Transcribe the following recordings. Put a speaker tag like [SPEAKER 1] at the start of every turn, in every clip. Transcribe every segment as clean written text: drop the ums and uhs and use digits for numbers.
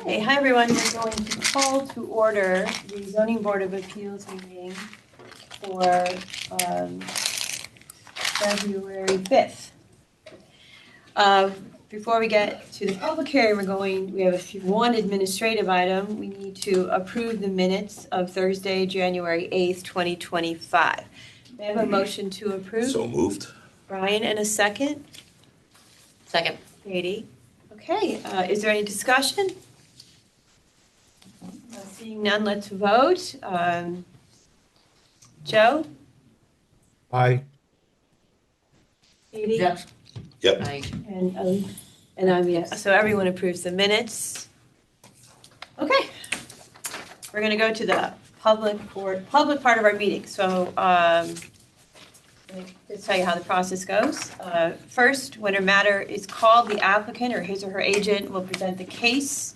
[SPEAKER 1] Hey, hi everyone. We're going to call to order the Zoning Board of Appeals meeting for February 5th. Before we get to the public hearing, we have one administrative item. We need to approve the minutes of Thursday, January 8th, 2025. May I have a motion to approve?
[SPEAKER 2] So moved.
[SPEAKER 1] Brian, and a second?
[SPEAKER 3] Second.
[SPEAKER 1] Katie? Okay, is there any discussion? Seeing none, let's vote. Joe?
[SPEAKER 4] Aye.
[SPEAKER 1] Katie?
[SPEAKER 3] Yep.
[SPEAKER 2] Yep.
[SPEAKER 3] Aye.
[SPEAKER 1] And I'm yes. So everyone approves the minutes. Okay. We're going to go to the public part of our meeting. So let me just tell you how the process goes. First, when a matter is called, the applicant or his or her agent will present the case.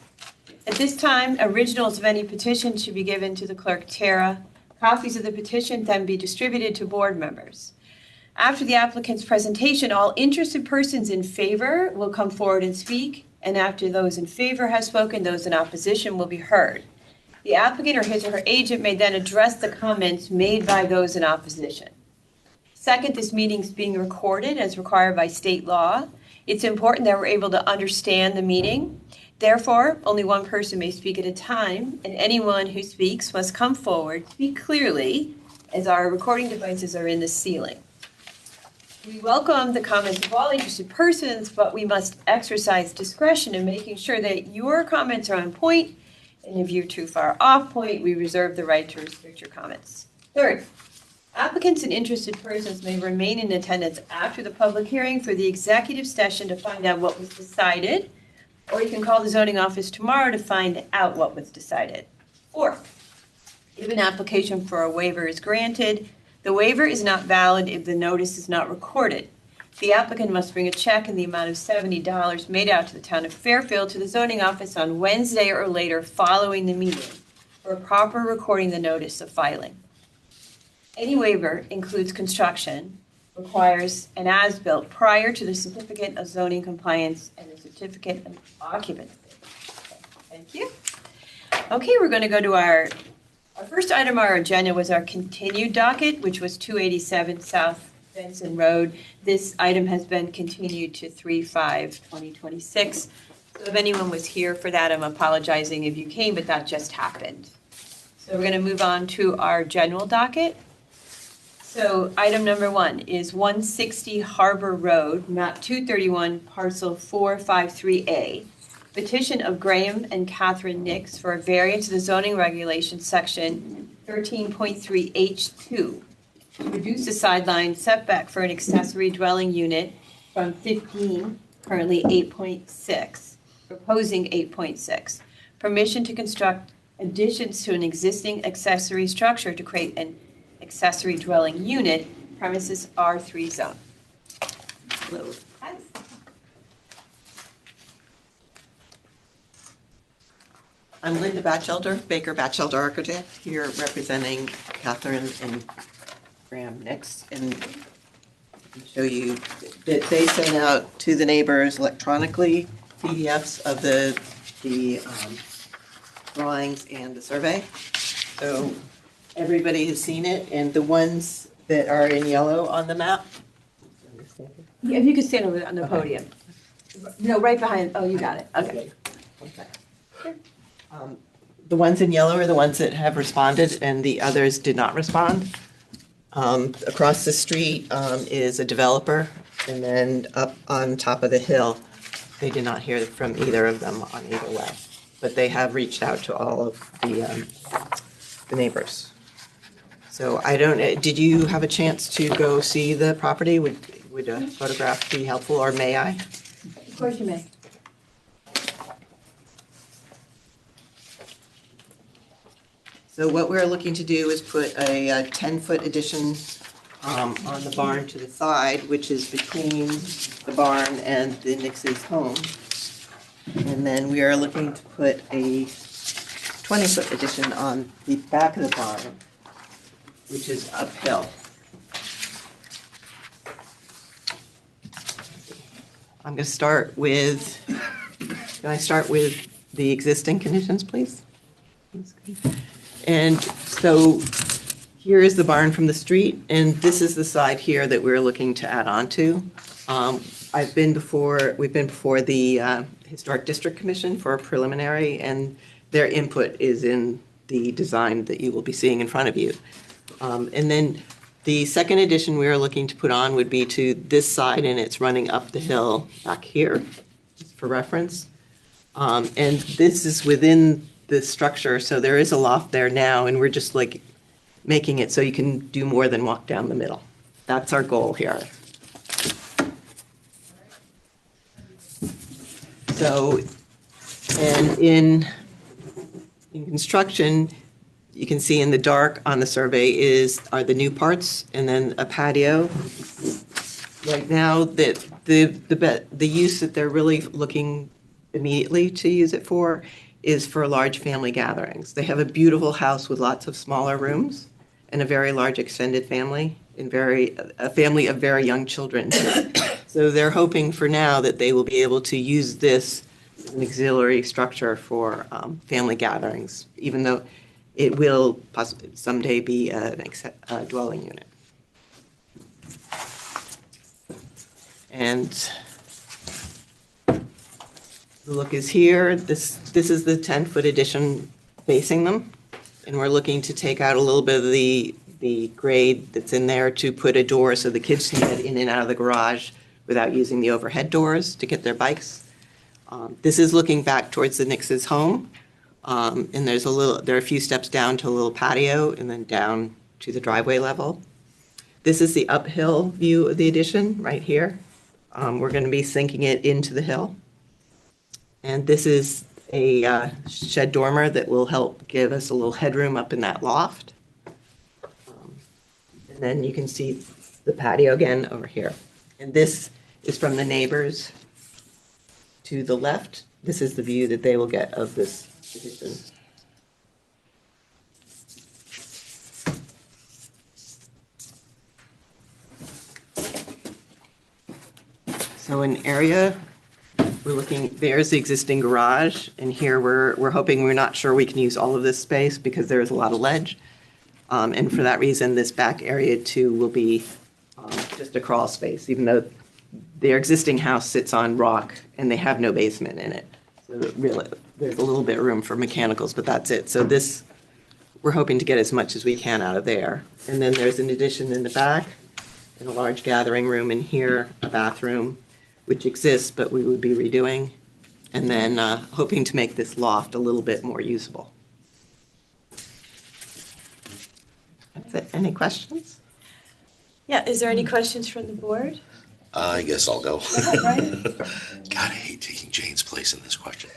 [SPEAKER 1] At this time, originals of any petition should be given to the clerk, Tara. Copies of the petition then be distributed to board members. After the applicant's presentation, all interested persons in favor will come forward and speak, and after those in favor have spoken, those in opposition will be heard. The applicant or his or her agent may then address the comments made by those in opposition. Second, this meeting is being recorded as required by state law. It's important that we're able to understand the meeting. Therefore, only one person may speak at a time, and anyone who speaks must come forward, speak clearly, as our recording devices are in the ceiling. We welcome the comments of all interested persons, but we must exercise discretion in making sure that your comments are on point, and if you're too far off point, we reserve the right to restrict your comments. Third, applicants and interested persons may remain in attendance after the public hearing for the executive session to find out what was decided, or you can call the zoning office tomorrow to find out what was decided. Fourth, if an application for a waiver is granted, the waiver is not valid if the notice is not recorded. The applicant must bring a check in the amount of $70 made out to the town of Fairfield to the zoning office on Wednesday or later following the meeting for a proper recording the notice of filing. Any waiver includes construction, requires an as-built prior to the certificate of zoning compliance and the certificate of occupancy. Thank you. Okay, we're going to go to our first item on our agenda was our continued docket, which was 287 South Benson Road. This item has been continued to 3/5/2026. So if anyone was here for that, I'm apologizing if you came, but that just happened. So we're going to move on to our general docket. So item number 1 is 160 Harbor Road, map 231, parcel 453A. Petition of Graham and Catherine Nix for a variance of the zoning regulations section 13.3H2 to reduce the sideline setback for an accessory dwelling unit from 15, currently 8.6, proposing 8.6. Permission to construct additions to an existing accessory structure to create an accessory dwelling unit, premises R3 zone. Hello. Hi.
[SPEAKER 3] I'm Linda Batchelder, Baker Batchelder Architect, here representing Catherine and Graham Nix. And I can show you that they sent out to the neighbors electronically PDFs of the drawings and the survey. So everybody has seen it, and the ones that are in yellow on the map.
[SPEAKER 1] Yeah, if you could stand over on the podium. No, right behind, oh, you got it, okay.
[SPEAKER 3] The ones in yellow are the ones that have responded, and the others did not respond. Across the street is a developer, and then up on top of the hill, they did not hear from either of them on either way. But they have reached out to all of the neighbors. So I don't, did you have a chance to go see the property? Would a photograph be helpful, or may I?
[SPEAKER 1] Of course you may.
[SPEAKER 3] So what we're looking to do is put a 10-foot addition on the barn to the side, which is between the barn and the Nix's home. And then we are looking to put a 20-foot addition on the back of the barn, which is uphill. I'm going to start with Can I start with the existing conditions, please? And so here is the barn from the street, and this is the side here that we're looking to add on to. We've been before the Historic District Commission for a preliminary, and their input is in the design that you will be seeing in front of you. And then the second addition we are looking to put on would be to this side, and it's running up the hill back here, just for reference. And this is within the structure, so there is a loft there now, and we're just like making it so you can do more than walk down the middle. That's our goal here. So, and in construction, you can see in the dark on the survey are the new parts, and then a patio. Right now, the use that they're really looking immediately to use it for is for large family gatherings. They have a beautiful house with lots of smaller rooms and a very large extended family and a family of very young children. So they're hoping for now that they will be able to use this as an auxiliary structure for family gatherings, even though it will possibly someday be a dwelling unit. And the look is here. This is the 10-foot addition facing them. And we're looking to take out a little bit of the grade that's in there to put a door so the kids can get in and out of the garage without using the overhead doors to get their bikes. This is looking back towards the Nix's home. And there are a few steps down to a little patio and then down to the driveway level. This is the uphill view of the addition right here. We're going to be sinking it into the hill. And this is a shed dormer that will help give us a little headroom up in that loft. And then you can see the patio again over here. And this is from the neighbors to the left. This is the view that they will get of this addition. So an area, we're looking, there's the existing garage, and here we're hoping, we're not sure we can use all of this space because there is a lot of ledge. And for that reason, this back area too will be just a crawl space, even though their existing house sits on rock and they have no basement in it. So really, there's a little bit of room for mechanicals, but that's it. So this, we're hoping to get as much as we can out of there. And then there's an addition in the back and a large gathering room in here, a bathroom, which exists, but we would be redoing. And then hoping to make this loft a little bit more usable. That's it. Any questions?
[SPEAKER 1] Yeah, is there any questions from the board?
[SPEAKER 2] I guess I'll go.
[SPEAKER 1] Right.
[SPEAKER 2] God, I hate taking Jane's place in this question.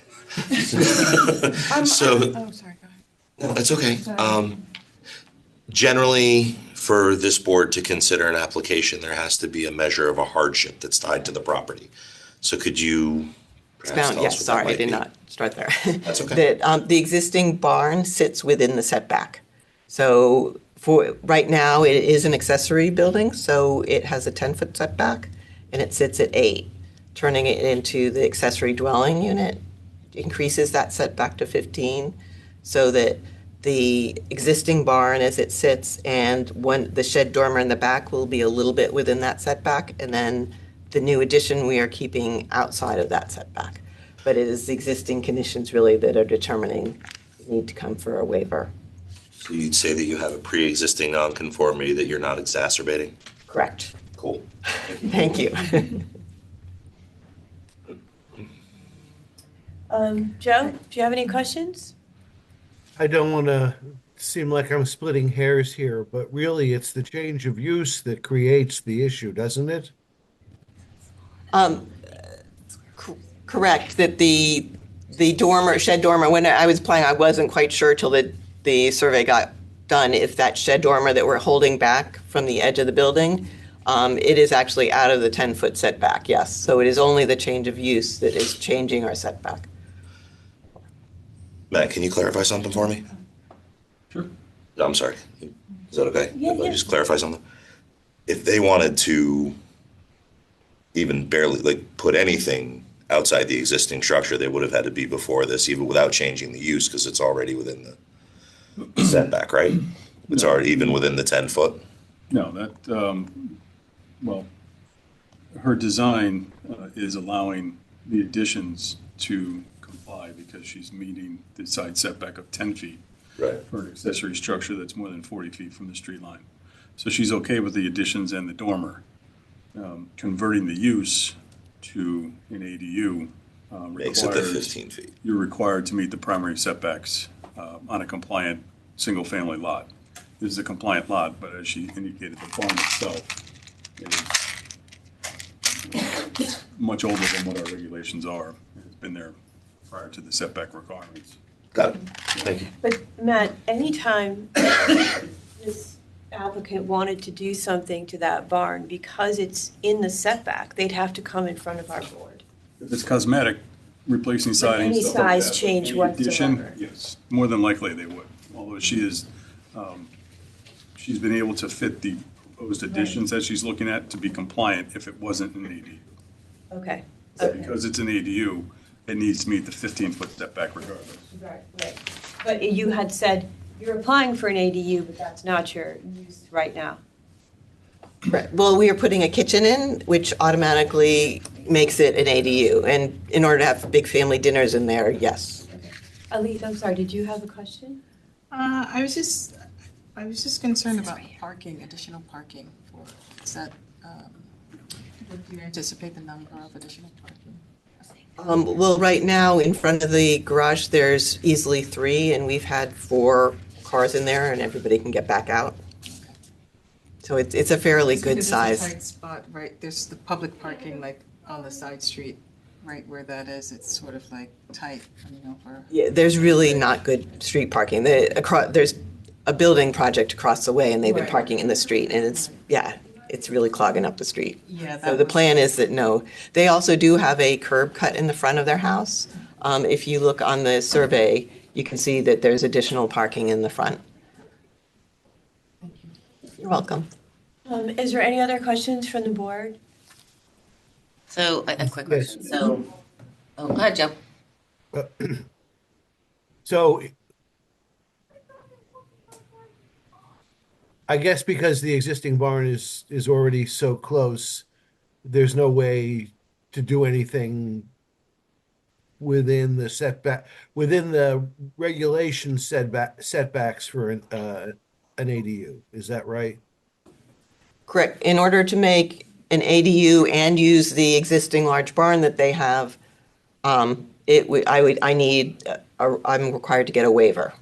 [SPEAKER 5] Oh, sorry, go ahead.
[SPEAKER 2] No, it's okay. Generally, for this board to consider an application, there has to be a measure of a hardship that's tied to the property. So could you perhaps tell us
[SPEAKER 3] Yes,
[SPEAKER 2] what that
[SPEAKER 3] sorry, I
[SPEAKER 2] might
[SPEAKER 3] did
[SPEAKER 2] be?
[SPEAKER 3] not start there.
[SPEAKER 2] That's okay.
[SPEAKER 3] The existing barn sits within the setback. So for, right now, it is an accessory building, so it has a 10-foot setback, and it sits at 8. Turning it into the accessory dwelling unit increases that setback to 15, so that the existing barn as it sits and the shed dormer in the back will be a little bit within that setback, and then the new addition we are keeping outside of that setback. But it is the existing conditions really that are determining the need to come for a waiver.
[SPEAKER 2] So you'd say that you have a pre-existing nonconformity that you're not exacerbating?
[SPEAKER 3] Correct.
[SPEAKER 2] Cool.
[SPEAKER 3] Thank you.
[SPEAKER 1] Joe, do you have any questions?
[SPEAKER 4] I don't want to seem like I'm splitting hairs here, but really it's the change of use that creates the issue, doesn't it?
[SPEAKER 3] Correct, that the dormer, shed dormer, when I was playing, I wasn't quite sure till the survey got done if that shed dormer that we're holding back from the edge of the building, it is actually out of the 10-foot setback, yes. So it is only the change of use that is changing our setback.
[SPEAKER 2] Matt, can you clarify something for me?
[SPEAKER 6] Sure.
[SPEAKER 2] I'm sorry. Is that okay?
[SPEAKER 1] Yeah,
[SPEAKER 2] If I
[SPEAKER 1] yeah.
[SPEAKER 2] just clarify something? If they wanted to even barely, like, put anything outside the existing structure, they would have had to be before this, even without changing the use, because it's already within the setback, right? It's already even within the 10-foot?
[SPEAKER 6] No, well, her design is allowing the additions to comply because she's meeting the side setback of 10 feet
[SPEAKER 2] Right.
[SPEAKER 6] for an accessory structure that's more than 40 feet from the street line. So she's okay with the additions and the dormer. Converting the use to an ADU
[SPEAKER 2] Makes it the
[SPEAKER 6] requires,
[SPEAKER 2] 15 feet.
[SPEAKER 6] you're required to meet the primary setbacks on a compliant, single-family lot. This is a compliant lot, but as she indicated, the barn itself is much older than what our regulations are. It's been there prior to the setback requirements.
[SPEAKER 2] Got it. Thank you.
[SPEAKER 1] But Matt, anytime this applicant wanted to do something to that barn, because it's in the setback, they'd have to come in front of our board.
[SPEAKER 6] If it's cosmetic, replacing siding,
[SPEAKER 1] any
[SPEAKER 6] stuff like
[SPEAKER 1] size
[SPEAKER 6] that,
[SPEAKER 1] change
[SPEAKER 6] any addition,
[SPEAKER 1] whatsoever.
[SPEAKER 6] yes, more than likely they would. Although she's been able to fit the proposed additions that she's looking at to be compliant if it wasn't an ADU.
[SPEAKER 1] Okay.
[SPEAKER 6] So because it's an ADU, it needs to meet the 15-foot setback regardless.
[SPEAKER 1] Right, right. But you had said you're applying for an ADU, but that's not your use right now.
[SPEAKER 3] Right. Well, we are putting a kitchen in, which automatically makes it an ADU. And in order to have big family dinners in there, yes.
[SPEAKER 1] Elise, I'm sorry, did you have a question?
[SPEAKER 5] I was just concerned about parking, additional parking for, is that, what do you anticipate the number of additional parking?
[SPEAKER 3] Well, right now, in front of the garage, there's easily 3, and we've had 4 cars in there, and everybody can get back out. So it's a fairly good
[SPEAKER 5] Because
[SPEAKER 3] size.
[SPEAKER 5] It's a tight spot, right, there's the public parking like on the side street, right where that is, it's sort of like tight, for.
[SPEAKER 3] Yeah, there's really not good street parking. There's a building project across the way, and they've been
[SPEAKER 5] Right.
[SPEAKER 3] parking in the street, and it's really clogging up the street.
[SPEAKER 5] Yeah,
[SPEAKER 3] So the plan is that, no. They also do have a curb cut in the front of their house. If you look on the survey, you can see that there's additional parking in the front.
[SPEAKER 5] Thank you.
[SPEAKER 3] You're welcome.
[SPEAKER 1] Is there any other questions from the board?
[SPEAKER 7] So a quick
[SPEAKER 4] Yes.
[SPEAKER 7] question. So, go ahead, Joe.
[SPEAKER 4] So I guess because the existing barn is already so close, there's no way to do anything within the setback, within the regulation setbacks for an ADU. Is that right?
[SPEAKER 3] Correct. In order to make an ADU and use the existing large barn that they have, I'm required to get a waiver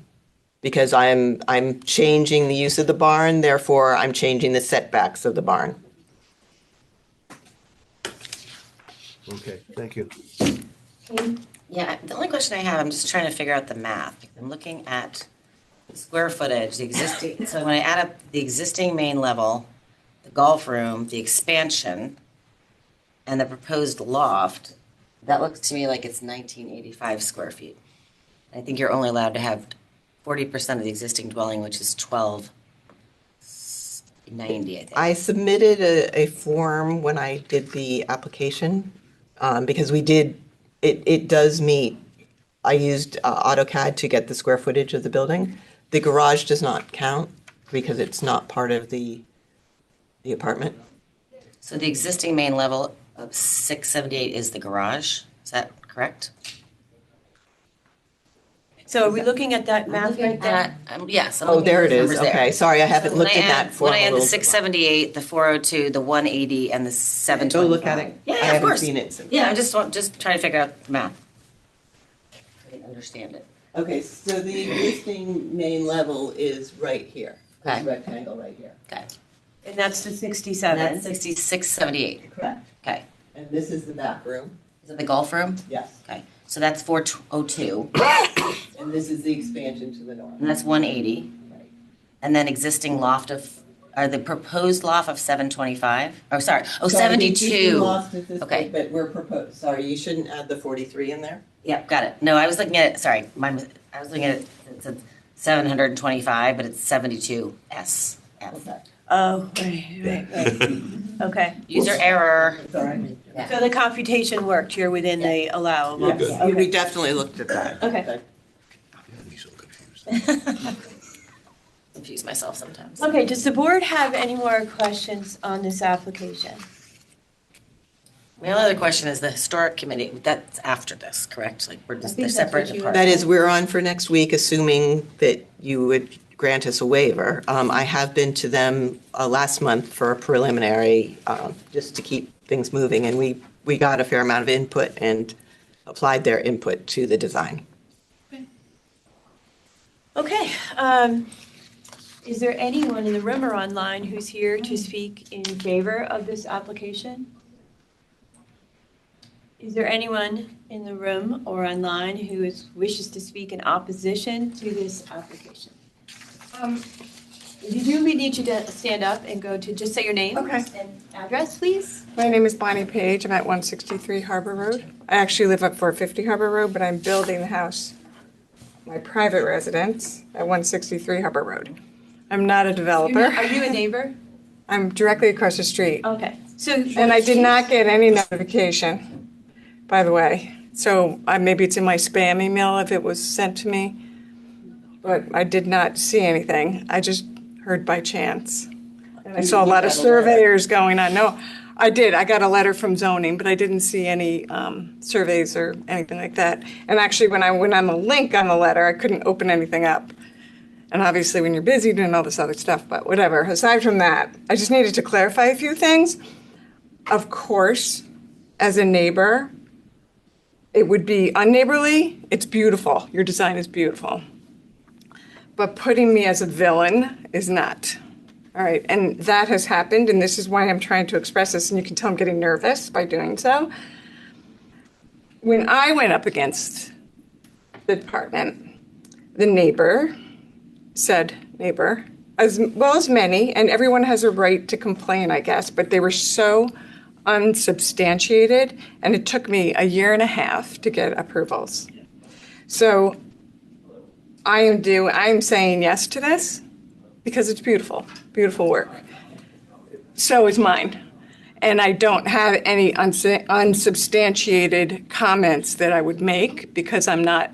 [SPEAKER 3] because I'm changing the use of the barn, therefore I'm changing the setbacks of the barn.
[SPEAKER 4] Okay, thank you.
[SPEAKER 7] Yeah, the only question I have, I'm just trying to figure out the math. I'm looking at the square footage, the existing, so when I add up the existing main level, the golf room, the expansion, and the proposed loft, that looks to me like it's 1985 square feet. I think you're only allowed to have 40% of the existing dwelling, which is 1290, I think.
[SPEAKER 3] I submitted a form when I did the application because it does meet, I used AutoCAD to get the square footage of the building. The garage does not count because it's not part of the apartment.
[SPEAKER 7] So the existing main level of 678 is the garage, is that correct?
[SPEAKER 1] So are we looking at that map right there?
[SPEAKER 7] Yes. I'm
[SPEAKER 3] Oh,
[SPEAKER 7] looking at
[SPEAKER 3] there it
[SPEAKER 7] those
[SPEAKER 3] is.
[SPEAKER 7] numbers there.
[SPEAKER 3] Okay, sorry, I haven't
[SPEAKER 7] So
[SPEAKER 3] looked
[SPEAKER 7] when
[SPEAKER 3] at
[SPEAKER 7] I
[SPEAKER 3] that
[SPEAKER 7] add-
[SPEAKER 3] form.
[SPEAKER 7] When I add
[SPEAKER 3] a
[SPEAKER 7] the
[SPEAKER 3] little-
[SPEAKER 7] 678, the 402, the 180, and the 725.
[SPEAKER 3] Go look at it.
[SPEAKER 7] Yeah,
[SPEAKER 3] I
[SPEAKER 7] yeah, of
[SPEAKER 3] haven't
[SPEAKER 7] course.
[SPEAKER 3] seen it since.
[SPEAKER 7] Yeah, I'm just trying to figure out the math. I didn't understand it.
[SPEAKER 3] Okay, so the existing main level is right here. This
[SPEAKER 7] Okay.
[SPEAKER 3] rectangle right here.
[SPEAKER 7] Okay.
[SPEAKER 1] And that's the
[SPEAKER 7] And
[SPEAKER 1] 67?
[SPEAKER 7] that's 6678.
[SPEAKER 3] Correct.
[SPEAKER 7] Okay.
[SPEAKER 3] And this is the back room.
[SPEAKER 7] Is it the golf room?
[SPEAKER 3] Yes.
[SPEAKER 7] Okay. So that's 402,
[SPEAKER 3] And this is the expansion to the north.
[SPEAKER 7] and that's 180.
[SPEAKER 3] Right.
[SPEAKER 7] And then existing loft or the proposed loft of 725? Oh, sorry. Oh,
[SPEAKER 3] Sorry, the existing
[SPEAKER 7] 72.
[SPEAKER 3] loft is this
[SPEAKER 7] Okay.
[SPEAKER 3] big, but we're proposed, sorry, you shouldn't add the 43 in there.
[SPEAKER 7] Yep, got it. No, I was looking at it, sorry, I was looking at it, it said 725, but it's 72S.
[SPEAKER 3] Okay.
[SPEAKER 1] Oh, right. Okay,
[SPEAKER 7] User error.
[SPEAKER 1] so the computation worked, you're within the allowable?
[SPEAKER 2] We're good.
[SPEAKER 3] We definitely looked at that.
[SPEAKER 1] Okay,
[SPEAKER 2] I'm so confused.
[SPEAKER 7] Confuse myself sometimes.
[SPEAKER 1] okay, does the board have any more questions on this application?
[SPEAKER 7] My only other question is the historic committee, that's after this, correct? Like, we're just, they're
[SPEAKER 1] think that's what
[SPEAKER 7] separate
[SPEAKER 1] you
[SPEAKER 7] apart.
[SPEAKER 3] That is, we're on for next week, assuming that you would grant us a waiver. I have been to them last month for a preliminary, just to keep things moving, and we got a fair amount of input and applied their input to the design.
[SPEAKER 1] Okay, is there anyone in the room or online who's here to speak in favor of this application? Is there anyone in the room or online who wishes to speak in opposition to this application? We need you to stand up and go to, just say your name.
[SPEAKER 5] Okay.
[SPEAKER 1] And address, please.
[SPEAKER 5] My name is Bonnie Page. I'm at 163 Harbor Road. I actually live up 450 Harbor Road, but I'm building the house, my private residence, at 163 Harbor Road. I'm not a developer.
[SPEAKER 1] Are you a neighbor?
[SPEAKER 5] I'm directly across the street.
[SPEAKER 1] Okay, so.
[SPEAKER 5] And I did not get any notification, by the way. So maybe it's in my spam email if it was sent to me. But I did not see anything. I just heard by chance. And I saw a lot of surveyors going on. No, I did. I got a letter from zoning, but I didn't see any surveys or anything like that. And actually, when I went on the link on the letter, I couldn't open anything up. And obviously, when you're busy doing all this other stuff, but whatever. Aside from that, I just needed to clarify a few things. Of course, as a neighbor, it would be unneighborly. It's beautiful. Your design is beautiful. But putting me as a villain is not. All right, and that has happened, and this is why I'm trying to express this, and you can tell I'm getting nervous by doing so. When I went up against the department, the neighbor said, as well as many, and everyone has a right to complain, I guess, but they were so unsubstantiated, and it took me a year and a half to get approvals. So I am saying yes to this because it's beautiful, beautiful work. So is mine. And I don't have any unsubstantiated comments that I would make because I'm not,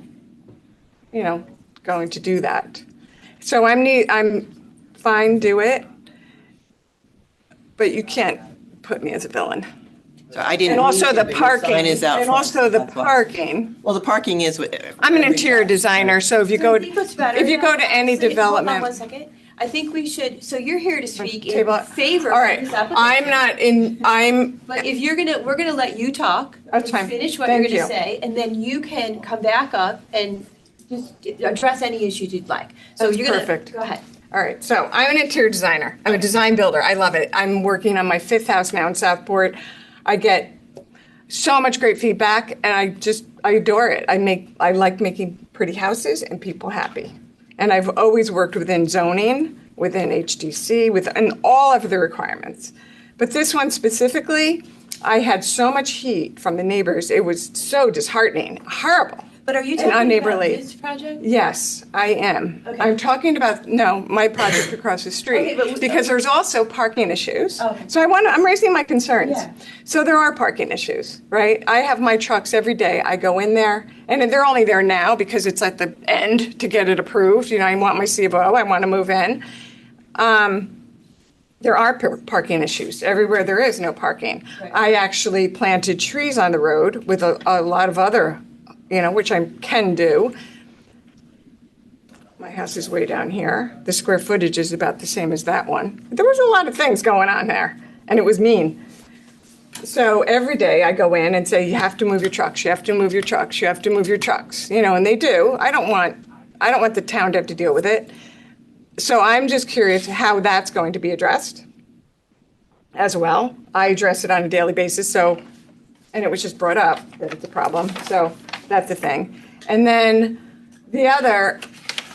[SPEAKER 5] going to do that. So I'm fine, do it, but you can't put me as a villain.
[SPEAKER 3] So I didn't.
[SPEAKER 5] And also the
[SPEAKER 3] mean to, but your
[SPEAKER 5] parking,
[SPEAKER 3] sign is out
[SPEAKER 5] and
[SPEAKER 3] front.
[SPEAKER 5] also the
[SPEAKER 3] That's why.
[SPEAKER 5] parking.
[SPEAKER 3] Well, the parking is.
[SPEAKER 5] I'm an interior designer, so if you go,
[SPEAKER 1] I think what's better-
[SPEAKER 5] if you go to any
[SPEAKER 1] Hold on
[SPEAKER 5] development.
[SPEAKER 1] one second. I think we should, so you're here to speak in
[SPEAKER 5] Table-
[SPEAKER 1] favor
[SPEAKER 5] All
[SPEAKER 1] of
[SPEAKER 5] right,
[SPEAKER 1] this application.
[SPEAKER 5] I'm,
[SPEAKER 1] But if we're gonna let you talk.
[SPEAKER 5] That's fine.
[SPEAKER 1] Finish what
[SPEAKER 5] Thank
[SPEAKER 1] you're gonna
[SPEAKER 5] you.
[SPEAKER 1] say, and then you can come back up and just address any issues you'd like. So
[SPEAKER 5] That's
[SPEAKER 1] you're gonna.
[SPEAKER 5] perfect.
[SPEAKER 1] Go ahead.
[SPEAKER 5] all right, so I'm an interior designer. I'm a design builder. I love it. I'm working on my 5th house now in Southport. I get so much great feedback, and I adore it. I like making pretty houses and people happy. And I've always worked within zoning, within HDC, within all of the requirements. But this one specifically, I had so much heat from the neighbors. It was so disheartening, horrible.
[SPEAKER 1] But are you
[SPEAKER 5] And
[SPEAKER 1] talking about
[SPEAKER 5] unneighborly.
[SPEAKER 1] this project?
[SPEAKER 5] Yes, I am.
[SPEAKER 1] Okay.
[SPEAKER 5] I'm talking about, my project across the street.
[SPEAKER 1] Okay, but-
[SPEAKER 5] Because there's also parking issues.
[SPEAKER 1] Okay.
[SPEAKER 5] So I'm raising my concerns.
[SPEAKER 1] Yeah.
[SPEAKER 5] So there are parking issues, right? I have my trucks every day. I go in there, and they're only there now because it's at the end to get it approved. I want my CBO, I want to move in. There are parking issues. Everywhere there is no parking.
[SPEAKER 1] Right.
[SPEAKER 5] I actually planted trees on the road with a lot of other, which I can do. My house is way down here. The square footage is about the same as that one. There was a lot of things going on there, and it was mean. So every day I go in and say, you have to move your trucks, you have to move your trucks, you have to move your trucks. And they do. I don't want the town to have to deal with it. So I'm just curious how that's going to be addressed as well. I address it on a daily basis, and it was just brought up that it's a problem. So that's the thing. And then the other,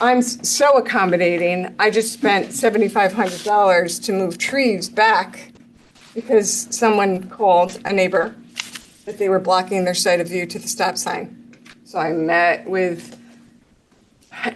[SPEAKER 5] I'm so accommodating. I just spent $7,500 to move trees back because someone called a neighbor that they were blocking their sight of view to the stop sign. So I met with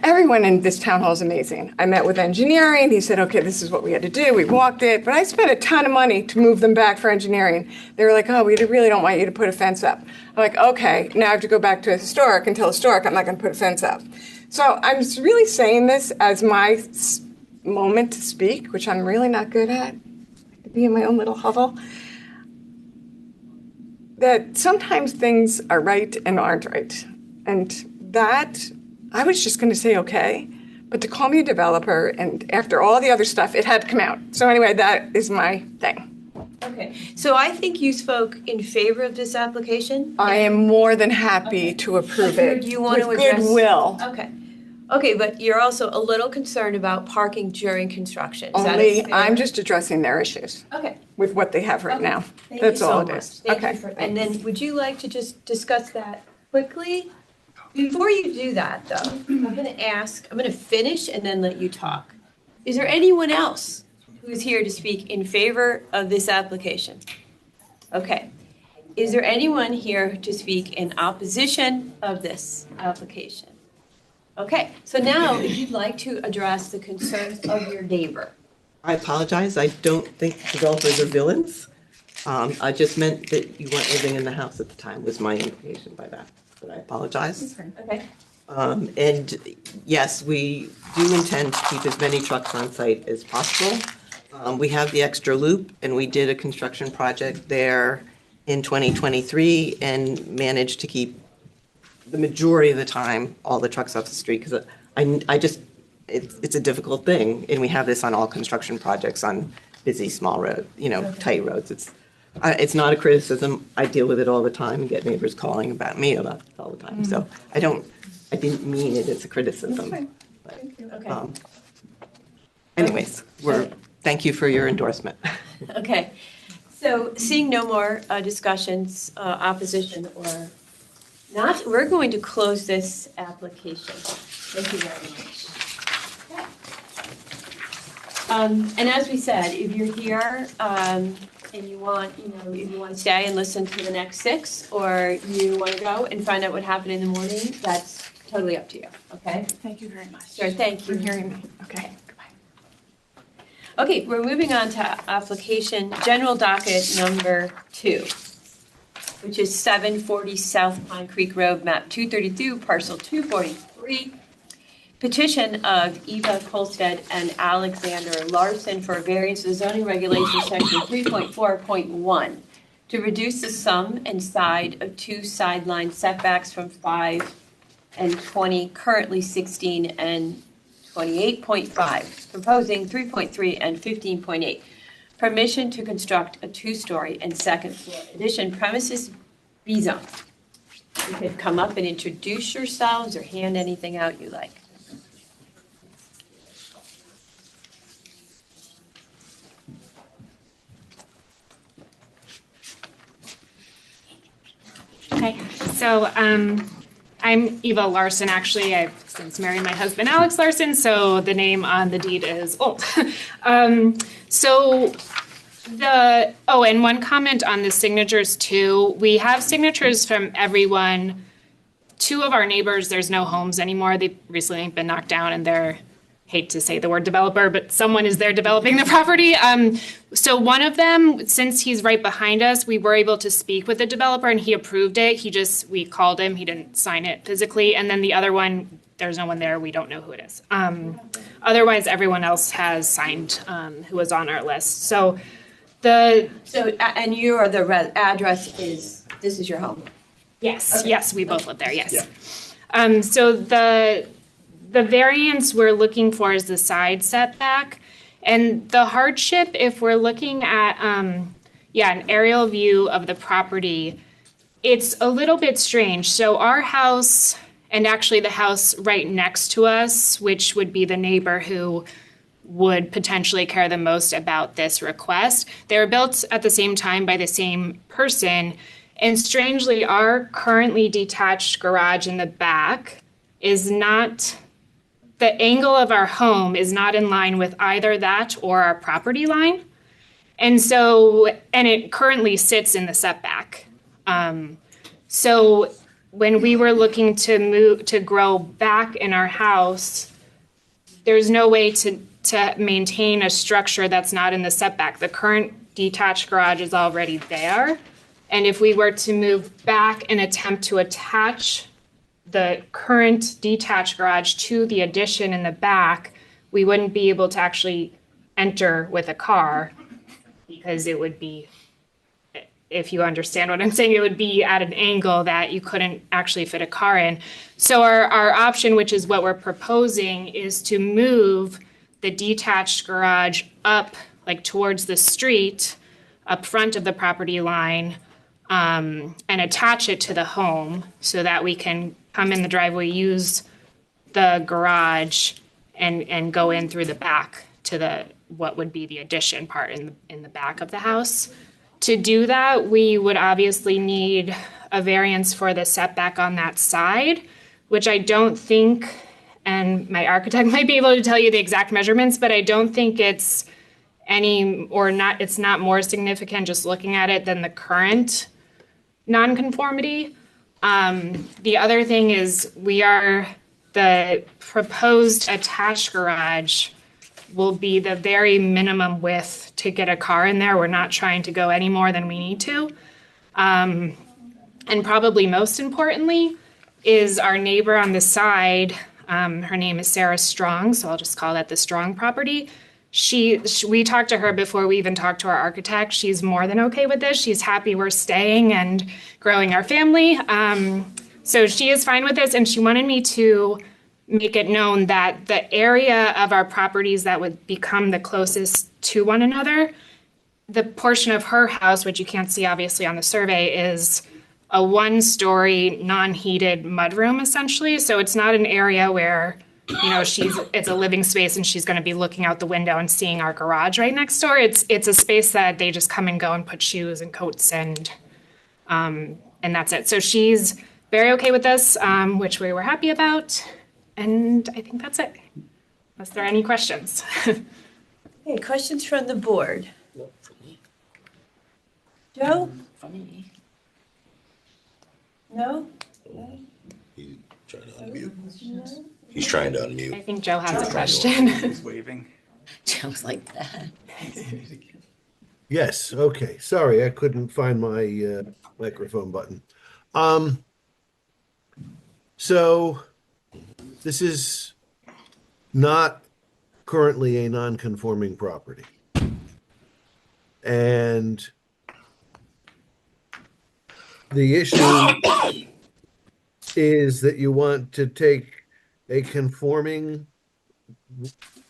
[SPEAKER 5] everyone in this town hall is amazing. I met with engineering. He said, okay, this is what we had to do. We walked it, but I spent a ton of money to move them back for engineering. They were like, oh, we really don't want you to put a fence up. I'm like, okay, now I have to go back to historic and tell historic I'm not going to put a fence up. So I'm really saying this as my moment to speak, which I'm really not good at, to be in my own little hovel. That sometimes things are right and aren't right. And that, I was just going to say, okay. But to call me a developer, and after all the other stuff, it had to come out. So anyway, that is my thing.
[SPEAKER 1] Okay, so I think you spoke in favor of this application?
[SPEAKER 5] I am more than happy to approve it
[SPEAKER 1] Do you want to
[SPEAKER 5] with
[SPEAKER 1] address?
[SPEAKER 5] goodwill.
[SPEAKER 1] Okay. Okay, but you're also a little concerned about parking during construction. Is that
[SPEAKER 5] Only,
[SPEAKER 1] fair?
[SPEAKER 5] I'm just addressing their issues
[SPEAKER 1] Okay.
[SPEAKER 5] with what they have right
[SPEAKER 1] Okay.
[SPEAKER 5] now.
[SPEAKER 1] Thank
[SPEAKER 5] That's
[SPEAKER 1] you
[SPEAKER 5] all
[SPEAKER 1] so
[SPEAKER 5] it
[SPEAKER 1] much.
[SPEAKER 5] is.
[SPEAKER 1] Thank
[SPEAKER 5] Okay.
[SPEAKER 1] you for- And then would you like to just discuss that quickly? Before you do that, though, I'm going to finish and then let you talk. Is there anyone else who is here to speak in favor of this application? Okay. Is there anyone here to speak in opposition of this application? Okay, so now if you'd like to address the concerns of your neighbor.
[SPEAKER 3] I apologize, I don't think developers are villains. I just meant that you weren't living in the house at the time, was my implication by that, but I apologize.
[SPEAKER 1] Okay.
[SPEAKER 3] And yes, we do intend to keep as many trucks on site as possible. We have the extra loop, and we did a construction project there in 2023 and managed to keep the majority of the time all the trucks off the street, because it's a difficult thing, and we have this on all construction projects on busy, small road, tight roads. It's not a criticism. I deal with it all the time and get neighbors calling about me about it all the time. So I didn't mean it as a criticism. But,
[SPEAKER 1] Okay.
[SPEAKER 3] anyways, thank you for your endorsement.
[SPEAKER 1] Okay. So seeing no more discussions, opposition or not, we're going to close this application. Thank you very much. And as we said, if you're here and you want, if you want to stay and listen to the next 6, or you want to go and find out what happened in the morning, that's totally up to you, okay?
[SPEAKER 5] Thank you very much.
[SPEAKER 1] Sure, thank
[SPEAKER 5] For
[SPEAKER 1] you.
[SPEAKER 5] hearing me. Okay, goodbye.
[SPEAKER 1] Okay, we're moving on to application, general docket number 2, which is 740 South Pine Creek Road, map 232, parcel 243. Petition of Eva Kolstad and Alexander Larson for a variance to zoning regulation section 3.4.1 to reduce the sum and side of 2 sideline setbacks from 5 and 20, currently 16 and 28.5, proposing 3.3 and 15.8. Permission to construct a 2-story and second floor addition, premises B zone. You could come up and introduce yourselves or hand anything out you like.
[SPEAKER 8] Okay, so I'm Eva Larson. Actually, I've since married my husband, Alex Larson, so the name on the deed is old. And one comment on the signatures too. We have signatures from everyone. 2 of our neighbors, there's no homes anymore. They've recently been knocked down and they're, hate to say the word developer, but someone is there developing the property. So one of them, since he's right behind us, we were able to speak with the developer and he approved it. We called him, he didn't sign it physically. And then the other one, there's no one there, we don't know who it is. Otherwise, everyone else has signed who was on our list.
[SPEAKER 1] And the address is, this is your home?
[SPEAKER 8] Yes,
[SPEAKER 1] Okay.
[SPEAKER 8] yes, we both live there, yes. So the variance we're looking for is the side setback. And the hardship, if we're looking at, an aerial view of the property, it's a little bit strange. So our house, and actually the house right next to us, which would be the neighbor who would potentially care the most about this request, they were built at the same time by the same person. And strangely, our currently detached garage in the back is not, the angle of our home is not in line with either that or our property line. And it currently sits in the setback. So when we were looking to grow back in our house, there's no way to maintain a structure that's not in the setback. The current detached garage is already there. And if we were to move back and attempt to attach the current detached garage to the addition in the back, we wouldn't be able to actually enter with a car because it would be, if you understand what I'm saying, it would be at an angle that you couldn't actually fit a car in. So our option, which is what we're proposing, is to move the detached garage up like towards the street, up front of the property line, and attach it to the home so that we can come in the driveway, use the garage, and go in through the back to the what would be the addition part in the back of the house. To do that, we would obviously need a variance for the setback on that side, which I don't think, and my architect might be able to tell you the exact measurements, but I don't think it's it's not more significant just looking at it than the current nonconformity. The other thing is the proposed attached garage will be the very minimum width to get a car in there. We're not trying to go any more than we need to. And probably most importantly is our neighbor on the side. Her name is Sarah Strong, so I'll just call that the Strong property. We talked to her before we even talked to our architect. She's more than okay with this. She's happy we're staying and growing our family. So she is fine with this, and she wanted me to make it known that the area of our properties that would become the closest to one another, the portion of her house, which you can't see obviously on the survey, is a one-story non-heated mudroom essentially. So it's not an area where, it's a living space and she's going to be looking out the window and seeing our garage right next door. It's a space that they just come and go and put shoes and coats and that's it. So she's very okay with this, which we were happy about. And I think that's it, unless there are any questions.
[SPEAKER 1] Okay, questions from the board? Joe? No?
[SPEAKER 2] He's trying to
[SPEAKER 8] I
[SPEAKER 2] unmute.
[SPEAKER 8] think Joe has a question.
[SPEAKER 9] He's waving.
[SPEAKER 7] Joe's like that.
[SPEAKER 4] Yes, okay. Sorry, I couldn't find my microphone button. So this is not currently a non-conforming property. And the issue is that you want to take a conforming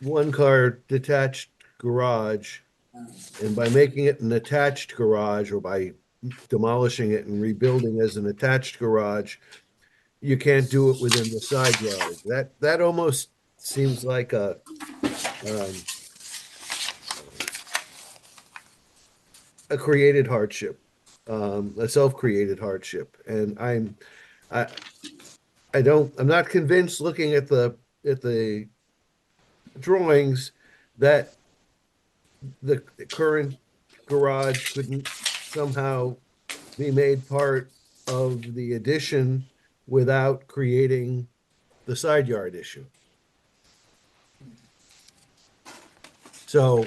[SPEAKER 4] one-car detached garage, and by making it an attached garage, or by demolishing it and rebuilding as an attached garage, you can't do it within the side yard. That almost seems like a created hardship, a self-created hardship, and I'm not convinced, looking at the drawings, that the current garage couldn't somehow be made part of the addition without creating the side yard issue. So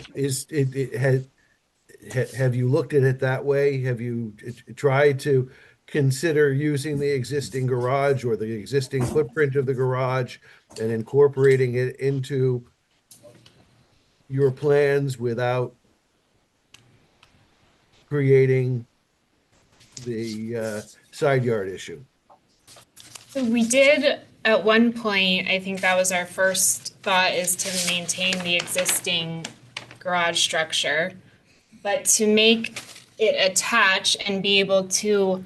[SPEAKER 4] have you looked at it that way? Have you tried to consider using the existing garage or the existing footprint of the garage and incorporating it into your plans without creating the side yard issue?
[SPEAKER 8] So we did at one point, I think that was our first thought, is to maintain the existing garage structure, but to make it attach and be able to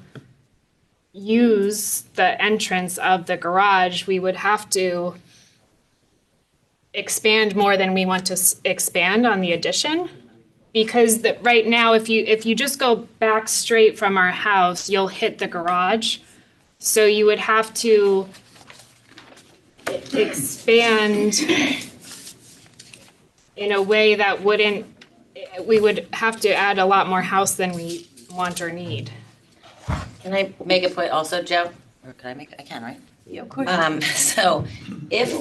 [SPEAKER 8] use the entrance of the garage, we would have to expand more than we want to expand on the addition. Because right now, if you just go back straight from our house, you'll hit the garage. So you would have to expand in a way that we would have to add a lot more house than we want or need.
[SPEAKER 7] Can I make a point also, Joe? Or could I make, I can, right?
[SPEAKER 1] Yeah, of course.
[SPEAKER 7] So if,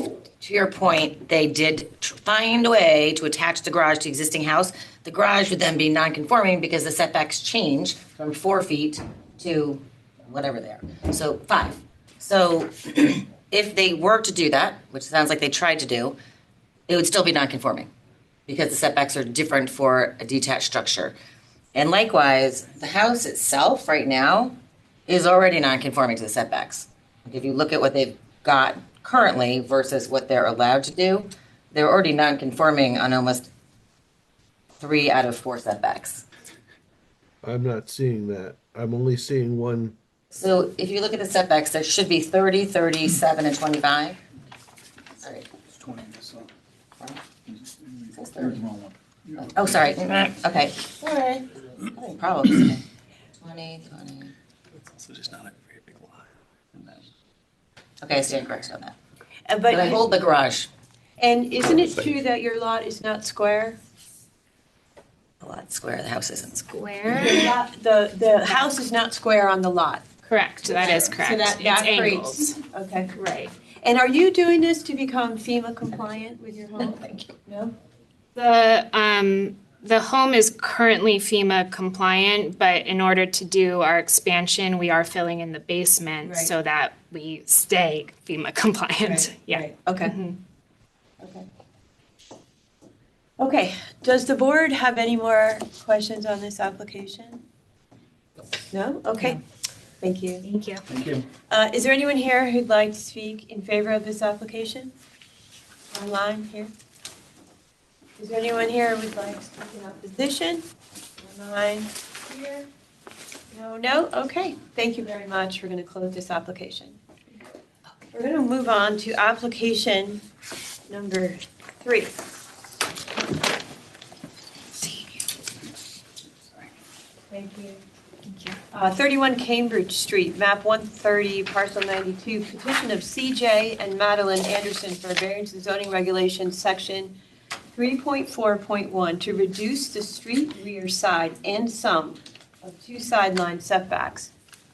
[SPEAKER 7] to your point, they did find a way to attach the garage to the existing house, the garage would then be non-conforming because the setbacks change from 4 feet to whatever they are, so 5. So if they were to do that, which sounds like they tried to do, it would still be non-conforming because the setbacks are different for a detached structure. And likewise, the house itself right now is already non-conforming to the setbacks. If you look at what they've got currently versus what they're allowed to do, they're already non-conforming on almost 3 out of 4 setbacks.
[SPEAKER 4] I'm not seeing that. I'm only seeing one.
[SPEAKER 7] So if you look at the setbacks, there should be 30, 37, and 25. Sorry.
[SPEAKER 6] It's 20, so.
[SPEAKER 7] It says 30.
[SPEAKER 6] Wrong one.
[SPEAKER 7] Oh, sorry. Okay. All right. Having problems today. 20, 20.
[SPEAKER 6] It's also just not a very big lot. And then-
[SPEAKER 7] Okay, I stand corrected on that.
[SPEAKER 1] But
[SPEAKER 7] But I hold the garage.
[SPEAKER 1] and isn't it true that your lot is not square?
[SPEAKER 7] A lot square, the house isn't square.
[SPEAKER 8] Square?
[SPEAKER 1] The house is not square on the lot.
[SPEAKER 8] Correct, that is correct.
[SPEAKER 1] So that
[SPEAKER 8] It's
[SPEAKER 1] creates,
[SPEAKER 8] angles.
[SPEAKER 1] okay.
[SPEAKER 8] Right.
[SPEAKER 1] And are you doing this to become FEMA compliant with your home?
[SPEAKER 7] Thank you.
[SPEAKER 1] No?
[SPEAKER 8] The home is currently FEMA compliant, but in order to do our expansion, we are filling in the basement
[SPEAKER 1] Right.
[SPEAKER 8] so that we stay FEMA compliant.
[SPEAKER 1] Right,
[SPEAKER 8] Yeah.
[SPEAKER 1] right, okay.
[SPEAKER 8] Mhm.
[SPEAKER 1] Okay. Okay, does the board have any more questions on this application? No? Okay, thank you.
[SPEAKER 8] Thank you.
[SPEAKER 6] Thank you.
[SPEAKER 1] Is there anyone here who'd like to speak in favor of this application? Online here? Is there anyone here who'd like to speak in opposition? Online here? No? Okay, thank you very much. We're going to close this application. We're going to move on to application number 3. Thank you. 31 Cambridge Street, map 130, parcel 92, petition of CJ and Madeline Anderson for a variance in zoning regulations, section 3.4.1, to reduce the street rear side and sum of 2 sideline setbacks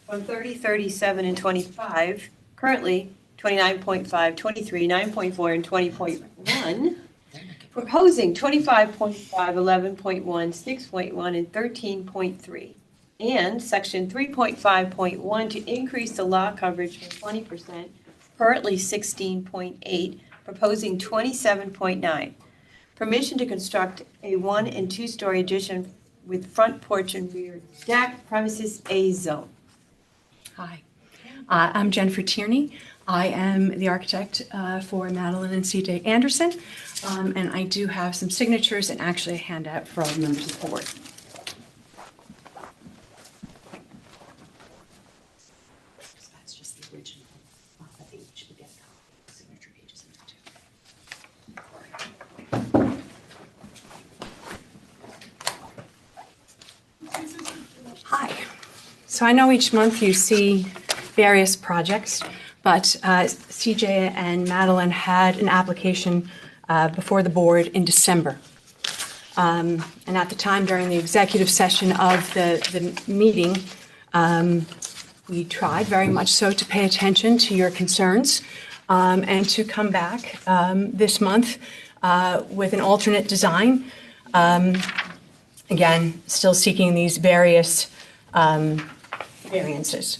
[SPEAKER 1] from 30, 37, and 25, currently 29.5, 23, 9.4, and 20.1, proposing 25.5, 11.1, 6.1, and 13.3. And section 3.5.1 to increase the lot coverage from 20%, currently 16.8, proposing 27.9. Permission to construct a 1- and 2-story addition with front porch and rear deck, premises A zone.
[SPEAKER 9] Hi, I'm Jennifer Tierney. I am the architect for Madeline and CJ Anderson, and I do have some signatures and actually a handout for all members of the board. So that's just the original that they each would get signature pages in there too. Hi. So I know each month you see various projects, but CJ and Madeline had an application before the board in December. And at the time, during the executive session of the meeting, we tried very much so to pay attention to your concerns and to come back this month with an alternate design. Again, still seeking these various variances.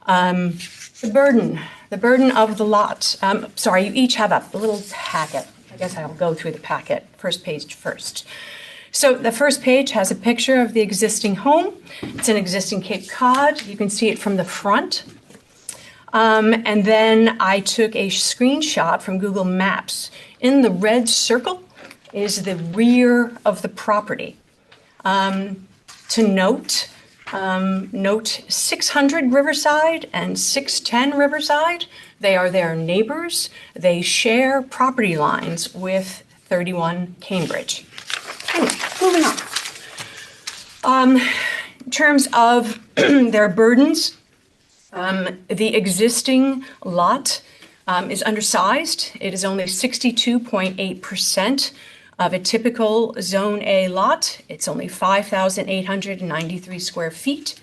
[SPEAKER 9] The burden of the lot. Sorry, you each have a little packet. I guess I'll go through the packet, first page first. So the first page has a picture of the existing home. It's an existing Cape Cod. You can see it from the front. And then I took a screenshot from Google Maps. In the red circle is the rear of the property. To note 600 Riverside and 610 Riverside. They are their neighbors. They share property lines with 31 Cambridge. Anyway, moving on. In terms of their burdens, the existing lot is undersized. It is only 62.8% of a typical Zone A lot. It's only 5,893 square feet.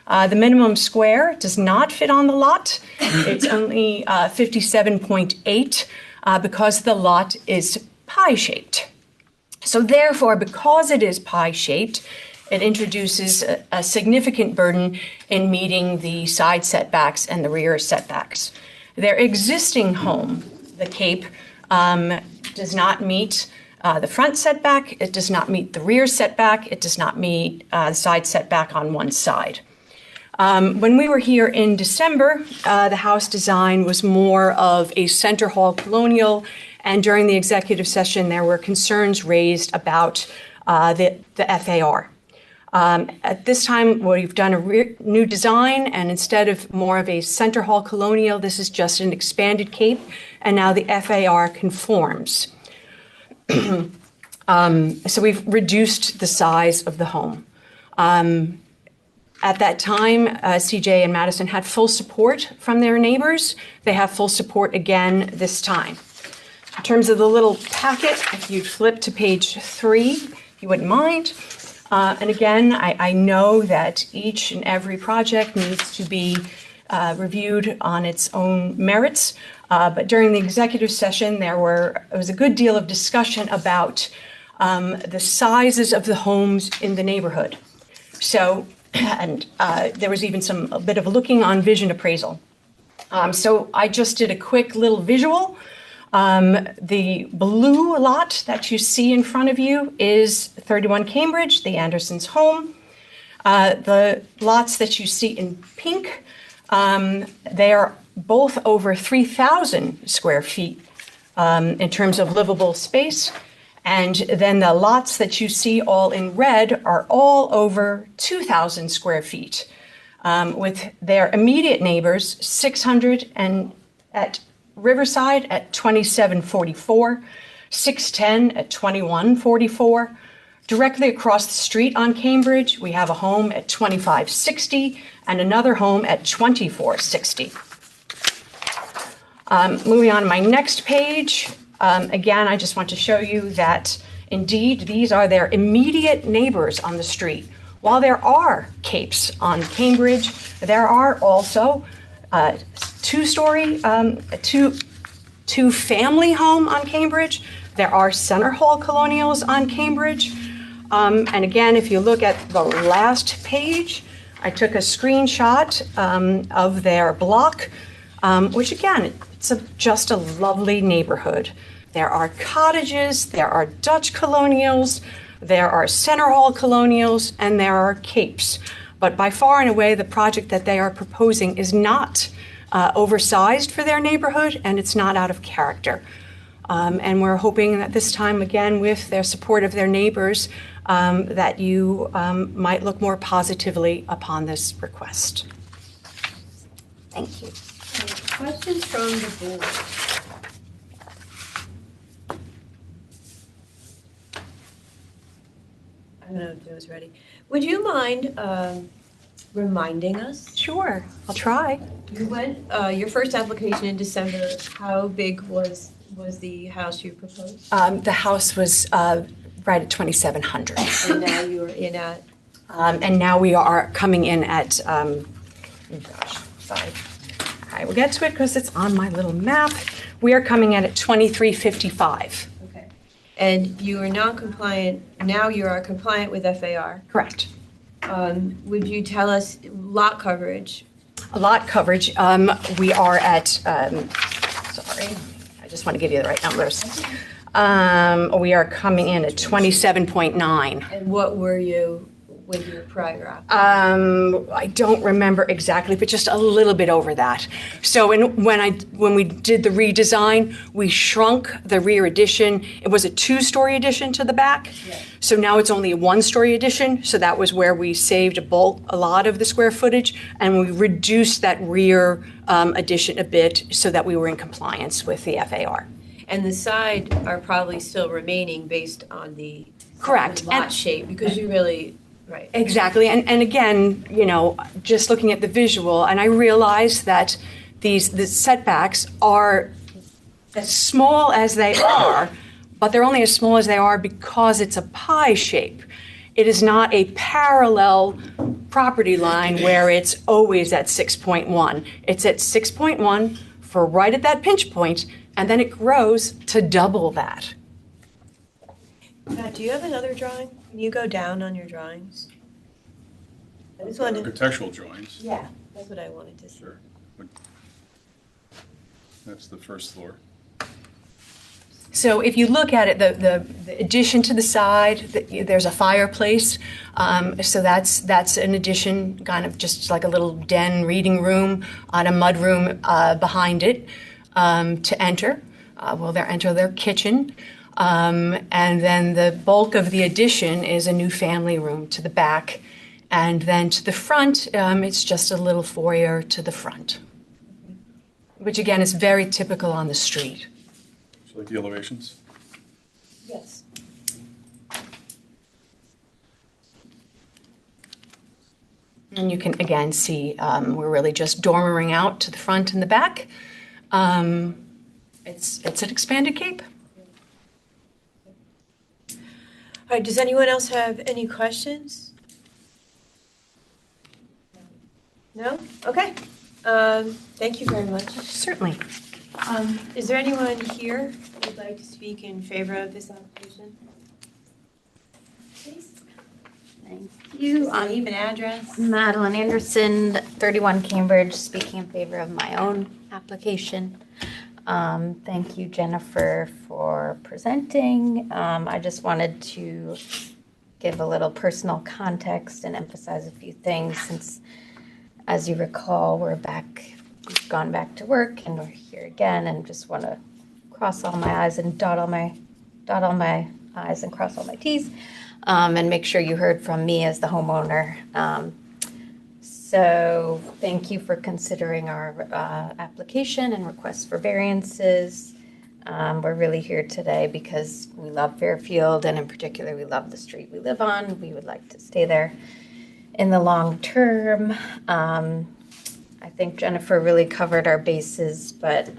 [SPEAKER 9] The minimum square does not fit on the lot. It's only 57.8 because the lot is pie-shaped. So therefore, because it is pie-shaped, it introduces a significant burden in meeting the side setbacks and the rear setbacks. Their existing home, the Cape, does not meet the front setback, it does not meet the rear setback, it does not meet the side setback on one side. When we were here in December, the house design was more of a center hall colonial, and during the executive session, there were concerns raised about the FAR. At this time, we've done a new design, and instead of more of a center hall colonial, this is just an expanded Cape, and now the FAR conforms. So we've reduced the size of the home. At that time, CJ and Madison had full support from their neighbors. They have full support again this time. In terms of the little packet, if you'd flip to page 3, if you wouldn't mind. And again, I know that each and every project needs to be reviewed on its own merits. But during the executive session, there was a good deal of discussion about the sizes of the homes in the neighborhood. So, and there was even a bit of looking on vision appraisal. So I just did a quick little visual. The blue lot that you see in front of you is 31 Cambridge, the Andersons' home. The lots that you see in pink, they are both over 3,000 square feet in terms of livable space. And then the lots that you see all in red are all over 2,000 square feet, with their immediate neighbors, 600 and at Riverside at 2744, 610 at 2144. Directly across the street on Cambridge, we have a home at 2560 and another home at 2460. Moving on to my next page, again, I just want to show you that indeed these are their immediate neighbors on the street. While there are Capes on Cambridge, there are also two-family home on Cambridge. There are center hall colonials on Cambridge. And again, if you look at the last page, I took a screenshot of their block, which again, it's just a lovely neighborhood. There are cottages, there are Dutch colonials, there are center hall colonials, and there are Capes. But by far and away, the project that they are proposing is not oversized for their neighborhood, and it's not out of character. And we're hoping that this time, again, with their support of their neighbors, that you might look more positively upon this request. Thank you.
[SPEAKER 1] Questions from the board? I don't know if Joe's ready. Would you mind reminding us?
[SPEAKER 9] Sure, I'll try.
[SPEAKER 1] You went, your first application in December, how big was the house you proposed?
[SPEAKER 9] The house was right at 2,700.
[SPEAKER 1] And now you are in at?
[SPEAKER 9] And now we are coming in at, oh gosh, sorry. I will get to it because it's on my little map. We are coming in at 2,355.
[SPEAKER 1] Okay. And you are not compliant, now you are compliant with FAR.
[SPEAKER 9] Correct.
[SPEAKER 1] Would you tell us lot coverage?
[SPEAKER 9] Lot coverage, we are at, sorry, I just want to give you the right numbers. We are coming in at 27.9.
[SPEAKER 1] And what were you with your prior application?
[SPEAKER 9] I don't remember exactly, but just a little bit over that. So when we did the redesign, we shrunk the rear addition. It was a 2-story addition to the back.
[SPEAKER 1] Yeah.
[SPEAKER 9] So now it's only a 1-story addition. So that was where we saved a lot of the square footage, and we reduced that rear addition a bit so that we were in compliance with the FAR.
[SPEAKER 1] And the side are probably still remaining based on the
[SPEAKER 9] Correct.
[SPEAKER 1] lot
[SPEAKER 9] And-
[SPEAKER 1] shape, because you really, right.
[SPEAKER 9] Exactly, and again, just looking at the visual, and I realize that the setbacks are as small as they are, but they're only as small as they are because it's a pie shape. It is not a parallel property line where it's always at 6.1. It's at 6.1 for right at that pinch point, and then it grows to double that.
[SPEAKER 1] Matt, do you have another drawing? Can you go down on your drawings? I just wanted,
[SPEAKER 6] Architectural drawings.
[SPEAKER 1] yeah, that's what I wanted to see.
[SPEAKER 6] Sure. That's the first floor.
[SPEAKER 9] So if you look at it, the addition to the side, there's a fireplace. So that's an addition, kind of just like a little den reading room on a mudroom behind it to enter. Well, they enter their kitchen. And then the bulk of the addition is a new family room to the back. And then to the front, it's just a little foyer to the front, which again is very typical on the street.
[SPEAKER 6] So like the elevations?
[SPEAKER 1] Yes.
[SPEAKER 9] And you can again see we're really just dormering out to the front and the back. It's an expanded cape.
[SPEAKER 1] All right, does anyone else have any questions? No? Okay. Thank you very much.
[SPEAKER 9] Certainly.
[SPEAKER 1] Is there anyone here who would like to speak in favor of this application? Please.
[SPEAKER 10] Thank you.
[SPEAKER 1] Name and address.
[SPEAKER 10] Madeline Anderson, 31 Cambridge, speaking in favor of my own application. Thank you, Jennifer, for presenting. I just wanted to give a little personal context and emphasize a few things since, as you recall, we've gone back to work and we're here again, and just want to cross all my I's and dot all my I's and cross all my T's, and make sure you heard from me as the homeowner. So thank you for considering our application and request for variances. We're really here today because we love Fairfield, and in particular, we love the street we live on. We would like to stay there in the long term. I think Jennifer really covered our bases, but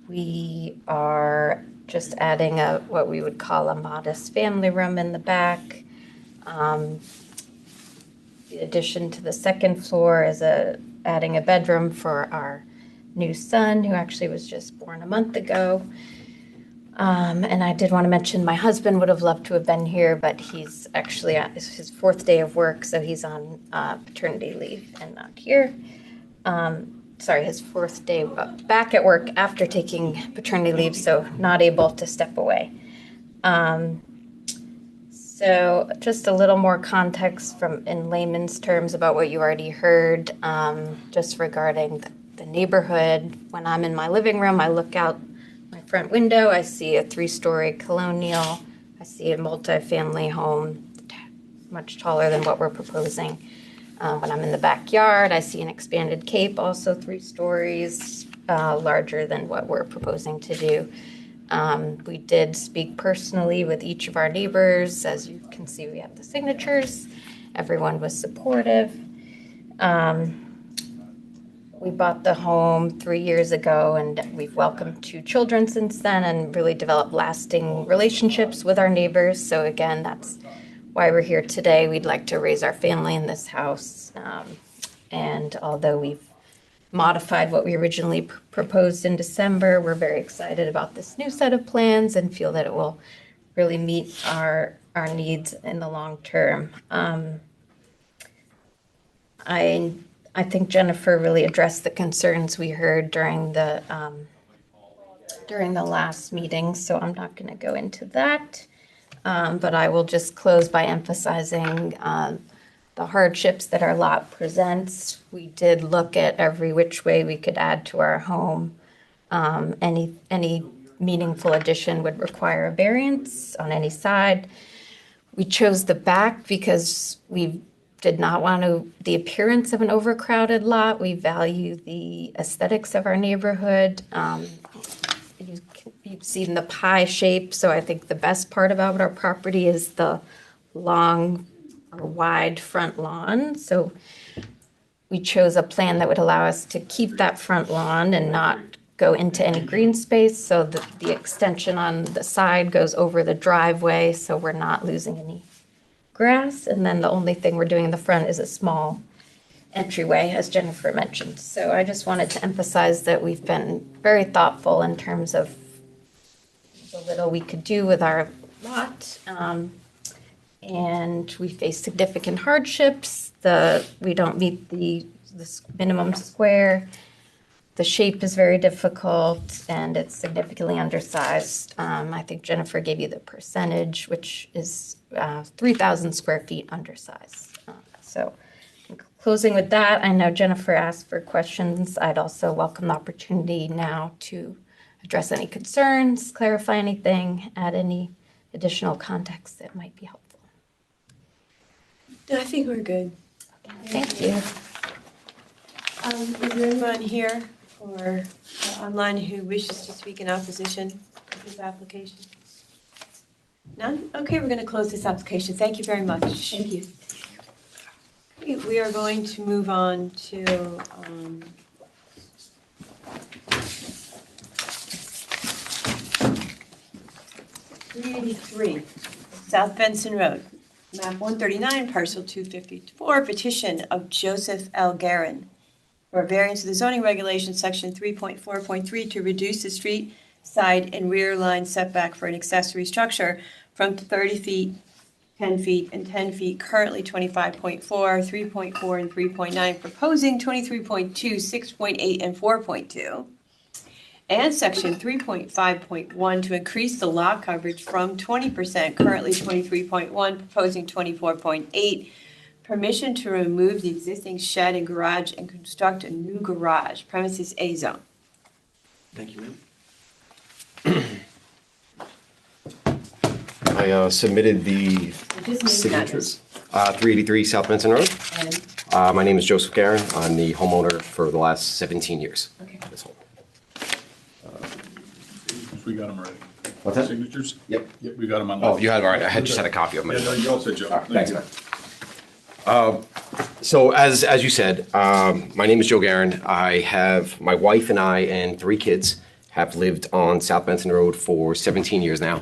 [SPEAKER 10] we are just adding what we would call a modest family room in the back. The addition to the second floor is adding a bedroom for our new son, who actually was just born a month ago. And I did want to mention my husband would have loved to have been here, but he's actually it's his fourth day of work, so he's on paternity leave and not here. His fourth day back at work after taking paternity leave, so not able to step away. So just a little more context in layman's terms about what you already heard, just regarding the neighborhood. When I'm in my living room, I look out my front window, I see a 3-story colonial, I see a multifamily home, much taller than what we're proposing. When I'm in the backyard, I see an expanded cape, also 3 stories, larger than what we're proposing to do. We did speak personally with each of our neighbors. As you can see, we have the signatures. Everyone was supportive. We bought the home 3 years ago, and we've welcomed 2 children since then and really developed lasting relationships with our neighbors. So again, that's why we're here today. We'd like to raise our family in this house. And although we've modified what we originally proposed in December, we're very excited about this new set of plans and feel that it will really meet our needs in the long term. I think Jennifer really addressed the concerns we heard during the last meeting, so I'm not going to go into that. But I will just close by emphasizing the hardships that our lot presents. We did look at every which way we could add to our home. Any meaningful addition would require a variance on any side. We chose the back because we did not want the appearance of an overcrowded lot. We value the aesthetics of our neighborhood. You've seen the pie shape, so I think the best part about our property is the long or wide front lawn. So we chose a plan that would allow us to keep that front lawn and not go into any green space. So the extension on the side goes over the driveway, so we're not losing any grass, and then the only thing we're doing in the front is a small entryway, as Jennifer mentioned. So I just wanted to emphasize that we've been very thoughtful in terms of the little we could do with our lot. And we face significant hardships. We don't meet the minimum square. The shape is very difficult, and it's significantly undersized. I think Jennifer gave you the percentage, which is 3,000 square feet undersized. So in closing with that, I know Jennifer asked for questions. I'd also welcome the opportunity now to address any concerns, clarify anything, add any additional context that might be helpful.
[SPEAKER 1] No, I think we're good.
[SPEAKER 10] Thank you.
[SPEAKER 1] Is there anyone here or online who wishes to speak in opposition to this application? None? Okay, we're going to close this application. Thank you very much. Thank you. We are going to move on to 383 South Benson Road, map 139, parcel 254, petition of Joseph L. Guerin for a variance of the zoning regulations, section 3.4.3, to reduce the street side and rear line setback for an accessory structure from 30 feet, 10 feet, and 10 feet, currently 25.4, 3.4, and 3.9, proposing 23.2, 6.8, and 4.2. And section 3.5.1 to increase the lot coverage from 20%, currently 23.1, proposing 24.8. Permission to remove the existing shed and garage and construct a new garage, premises A zone.
[SPEAKER 11] Thank you, ma'am. I submitted the
[SPEAKER 1] Just name
[SPEAKER 11] signatures. 383 South Benson Road.
[SPEAKER 1] And,
[SPEAKER 11] My name is Joseph Guerin. I'm the homeowner for the last 17 years.
[SPEAKER 1] okay.
[SPEAKER 11] This home.
[SPEAKER 6] We got them already.
[SPEAKER 11] What's that?
[SPEAKER 6] Signatures?
[SPEAKER 11] Yep.
[SPEAKER 6] Yep, we got them on.
[SPEAKER 11] Oh, you had it, all right. I just had a copy of them.
[SPEAKER 6] Yeah, no, you all said, Joe.
[SPEAKER 11] All right,
[SPEAKER 6] Thank
[SPEAKER 11] thanks,
[SPEAKER 6] you.
[SPEAKER 11] man. So as you said, my name is Joe Guerin. I have my wife and I and 3 kids have lived on South Benson Road for 17 years now.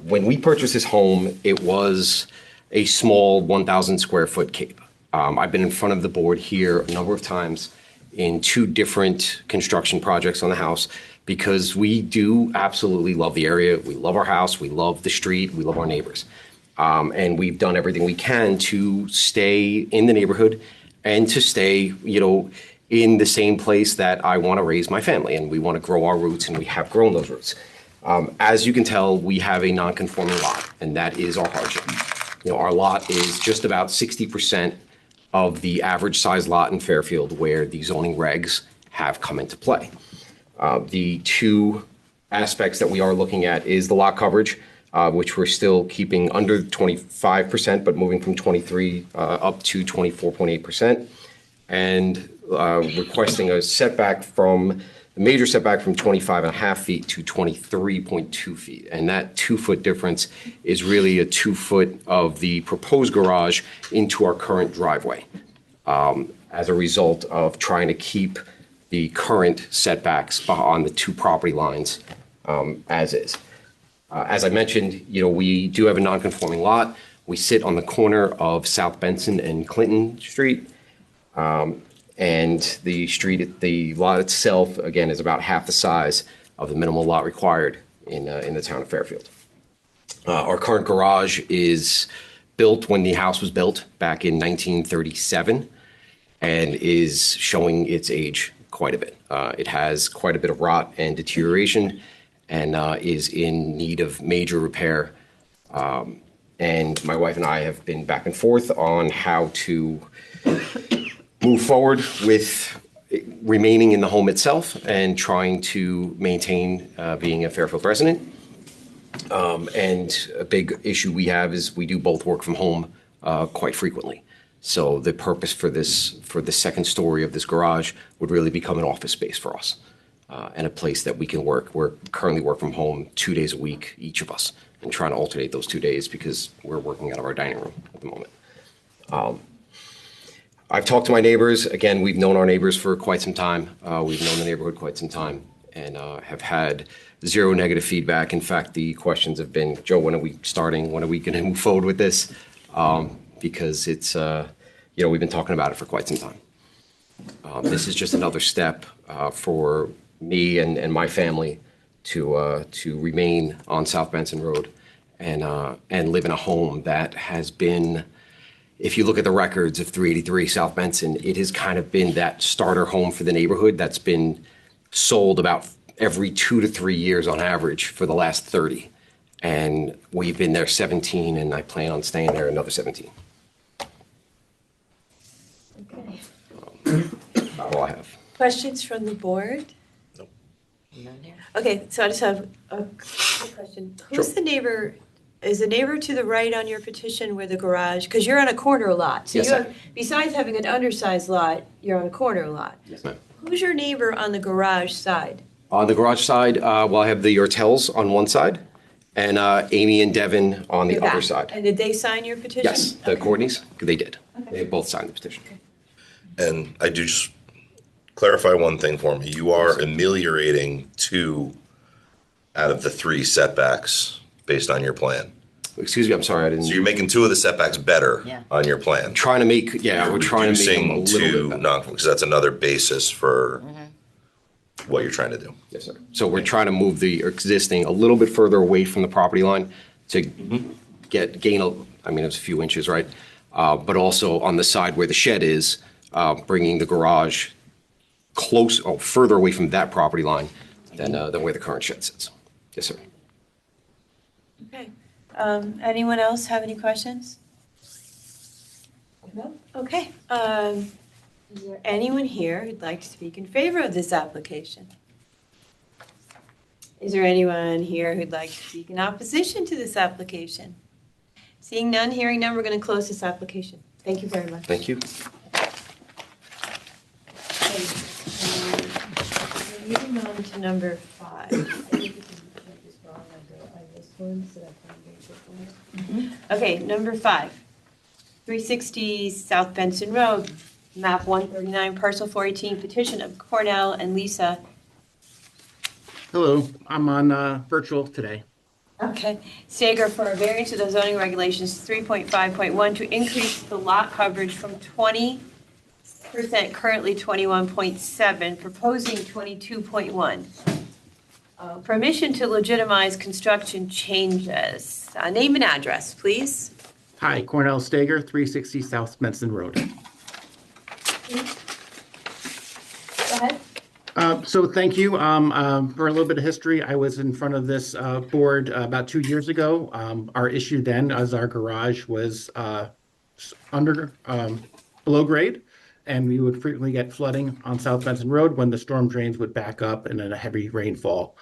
[SPEAKER 11] When we purchased this home, it was a small 1,000 square foot cape. I've been in front of the board here a number of times in 2 different construction projects on the house because we do absolutely love the area. We love our house. We love the street. We love our neighbors. And we've done everything we can to stay in the neighborhood and to stay, in the same place that I want to raise my family. And we want to grow our roots, and we have grown those roots. As you can tell, we have a non-conforming lot, and that is our hardship. Our lot is just about 60% of the average size lot in Fairfield where the zoning regs have come into play. The 2 aspects that we are looking at is the lot coverage, which we're still keeping under 25%, but moving from 23 up to 24.8%, and requesting a setback a major setback from 25.5 feet to 23.2 feet. And that 2-foot difference is really a 2 foot of the proposed garage into our current driveway, as a result of trying to keep the current setbacks on the 2 property lines as is. As I mentioned, we do have a non-conforming lot. We sit on the corner of South Benson and Clinton Street. And the lot itself, again, is about half the size of the minimal lot required in the town of Fairfield. Our current garage is built when the house was built back in 1937 and is showing its age quite a bit. It has quite a bit of rot and deterioration and is in need of major repair. And my wife and I have been back and forth on how to move forward with remaining in the home itself and trying to maintain being a Fairfield resident. And a big issue we have is we do both work from home quite frequently. So the purpose for the second story of this garage would really become an office space for us and a place that we can work. We're currently work from home 2 days a week, each of us, and trying to alternate those 2 days because we're working out of our dining room at the moment. I've talked to my neighbors. Again, we've known our neighbors for quite some time. We've known the neighborhood quite some time and have had 0 negative feedback. In fact, the questions have been, Joe, when are we starting? When are we going to move forward with this? because it's, we've been talking about it for quite some time. This is just another step for me and my family to remain on South Benson Road and live in a home that has been, if you look at the records of 383 South Benson, it has kind of been that starter home for the neighborhood that's been sold about every 2 to 3 years on average for the last 30. And we've been there 17, and I plan on staying there another 17.
[SPEAKER 1] Okay.
[SPEAKER 11] That's all I have.
[SPEAKER 1] Questions from the board?
[SPEAKER 7] None here.
[SPEAKER 1] Okay, so I just have a quick question. Who's the neighbor, is the neighbor to the right on your petition where the garage, because you're on a corner lot. So
[SPEAKER 11] Yes,
[SPEAKER 1] you
[SPEAKER 11] ma'am.
[SPEAKER 1] have, besides having an undersized lot, you're on a corner lot.
[SPEAKER 11] Yes, ma'am.
[SPEAKER 1] Who's your neighbor on the garage side?
[SPEAKER 11] On the garage side, I have the Ortels on one side, and Amy and Devin on the
[SPEAKER 1] back.
[SPEAKER 11] other side.
[SPEAKER 1] And did they sign your petition?
[SPEAKER 11] Yes, the
[SPEAKER 1] Okay.
[SPEAKER 11] Courtneys, they did.
[SPEAKER 1] Okay.
[SPEAKER 11] They both signed the petition.
[SPEAKER 2] And I do just clarify one thing for me. You are ameliorating 2 out of the 3 setbacks based on your plan.
[SPEAKER 11] Excuse me, I'm sorry, I didn't.
[SPEAKER 2] So you're making 2 of the setbacks better
[SPEAKER 7] Yeah.
[SPEAKER 2] on your plan.
[SPEAKER 11] Trying to make, we're trying to make them a
[SPEAKER 2] Reducing
[SPEAKER 11] little
[SPEAKER 2] 2
[SPEAKER 11] bit better.
[SPEAKER 2] non, because that's another basis for what you're trying to do.
[SPEAKER 11] Yes, sir. So we're trying to move the existing a little bit further away from the property line to gain it's a few inches, right? But also on the side where the shed is, bringing the garage further away from that property line than where the current shed sits. Yes, sir.
[SPEAKER 1] Okay. Anyone else have any questions? No? Okay. Is there anyone here who'd like to speak in favor of this application? Is there anyone here who'd like to speak in opposition to this application? Seeing none, hearing none, we're going to close this application. Thank you very much.
[SPEAKER 11] Thank you.
[SPEAKER 1] Okay, moving on to number 5. Okay, number 5, 360 South Benson Road, map 139, parcel 418, petition of Cornell and Lisa.
[SPEAKER 12] Hello, I'm on virtual today.
[SPEAKER 1] Okay, Sager for a variance of the zoning regulations 3.5.1 to increase the lot coverage from 20%, currently 21.7, proposing 22.1. Permission to legitimize construction changes. Name and address, please.
[SPEAKER 12] Hi, Cornell Stager, 360 South Benson Road.
[SPEAKER 1] Go ahead.
[SPEAKER 12] So thank you. For a little bit of history, I was in front of this board about 2 years ago. Our issue then, as our garage was below grade, and we would frequently get flooding on South Benson Road when the storm drains would back up and then a heavy rainfall.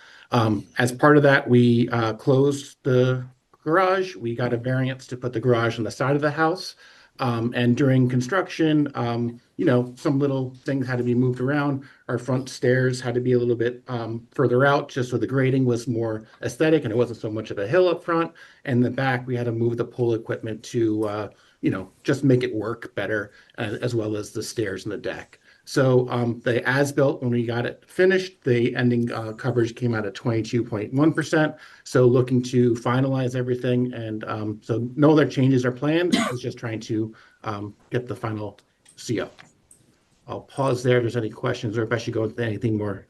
[SPEAKER 12] As part of that, we closed the garage. We got a variance to put the garage on the side of the house. And during construction, some little things had to be moved around. Our front stairs had to be a little bit further out, just so the grading was more aesthetic and it wasn't so much of a hill up front. And in the back, we had to move the pool equipment to, just make it work better, as well as the stairs and the deck. So the as-built, when we got it finished, the ending coverage came out at 22.1%. So looking to finalize everything, and so no other changes are planned. I was just trying to get the final CO. I'll pause there if there's any questions, or if I should go into anything more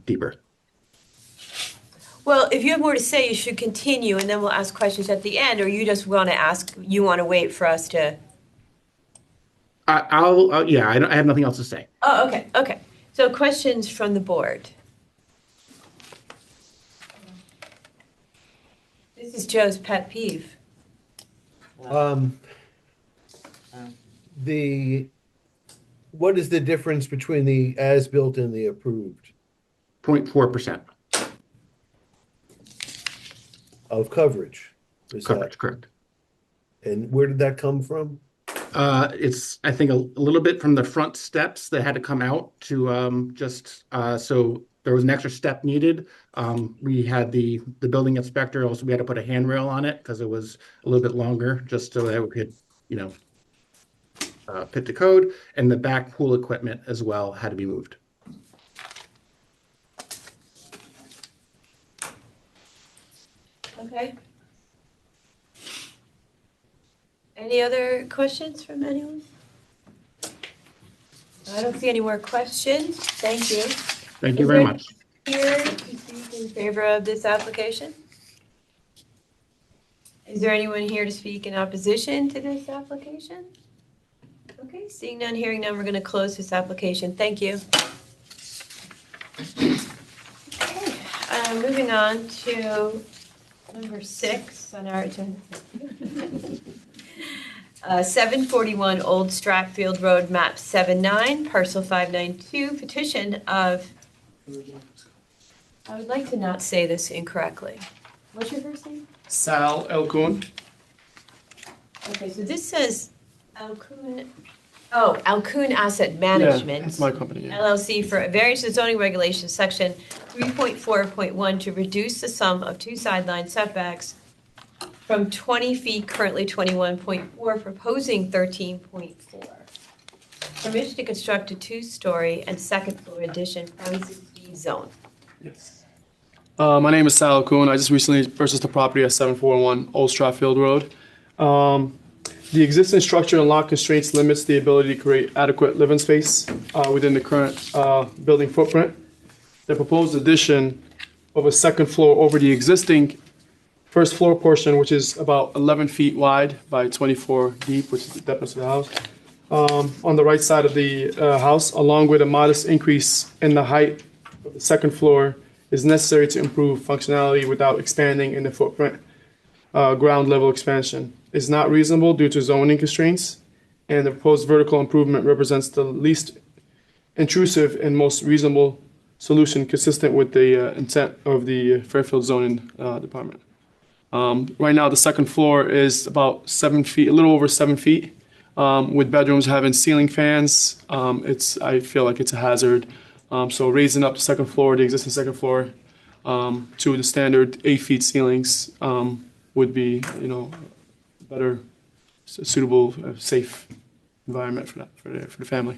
[SPEAKER 12] deeper.
[SPEAKER 1] Well, if you have more to say, you should continue, and then we'll ask questions at the end, or you just want to wait for us to?
[SPEAKER 12] I have nothing else to say.
[SPEAKER 1] Oh, okay. So questions from the board? This is Joe's pet peeve.
[SPEAKER 4] What is the difference between the as-built and the approved
[SPEAKER 12] 0.4%
[SPEAKER 4] of coverage? Is
[SPEAKER 12] coverage,
[SPEAKER 4] that,
[SPEAKER 12] correct.
[SPEAKER 4] and where did that come from?
[SPEAKER 12] It's, I think, a little bit from the front steps that had to come out to so there was an extra step needed. We had the building inspector, also we had to put a handrail on it because it was a little bit longer, just so that we could, fit the code, and the back pool equipment as well had to be moved.
[SPEAKER 1] Okay. Any other questions from anyone? I don't see any more questions. Thank you.
[SPEAKER 12] Thank you very much.
[SPEAKER 1] Here to speak in favor of this application? Is there anyone here to speak in opposition to this application? Okay, seeing none, hearing none, we're going to close this application. Thank you. Okay, moving on to number 6 on our agenda. 741 Old Stratfield Road, map 79, parcel 592, petition of, I would like to not say this incorrectly. What's your first name?
[SPEAKER 13] Sal Elkun.
[SPEAKER 1] Okay, so this says Alcoon Asset Management.
[SPEAKER 13] It's my company. Yeah.
[SPEAKER 1] LLC for a variance to zoning regulations, section 3.4.1 to reduce the sum of 2 sideline setbacks from 20 feet, currently 21.4, proposing 13.4. Permission to construct a 2-story and second-floor addition premises B zone.
[SPEAKER 13] Yes. My name is Sal Elkun. I just recently purchased a property at 741 Old Stratfield Road. The existing structure and lot constraints limits the ability to create adequate living space within the current building footprint. The proposed addition of a second floor over the existing first floor portion, which is about 11 feet wide by 24 deep, which is the depth of the house, on the right side of the house, along with a modest increase in the height of the second floor, is necessary to improve functionality without expanding in the footprint. Ground level expansion is not reasonable due to zoning constraints, and the proposed vertical improvement represents the least intrusive and most reasonable solution consistent with the intent of the Fairfield zoning department. Right now, the second floor is about 7 feet, a little over 7 feet, with bedrooms having ceiling fans. I feel like it's a hazard. So raising up the second floor, the existing second floor, to the standard 8 feet ceilings would be, better, suitable, safe environment for the family.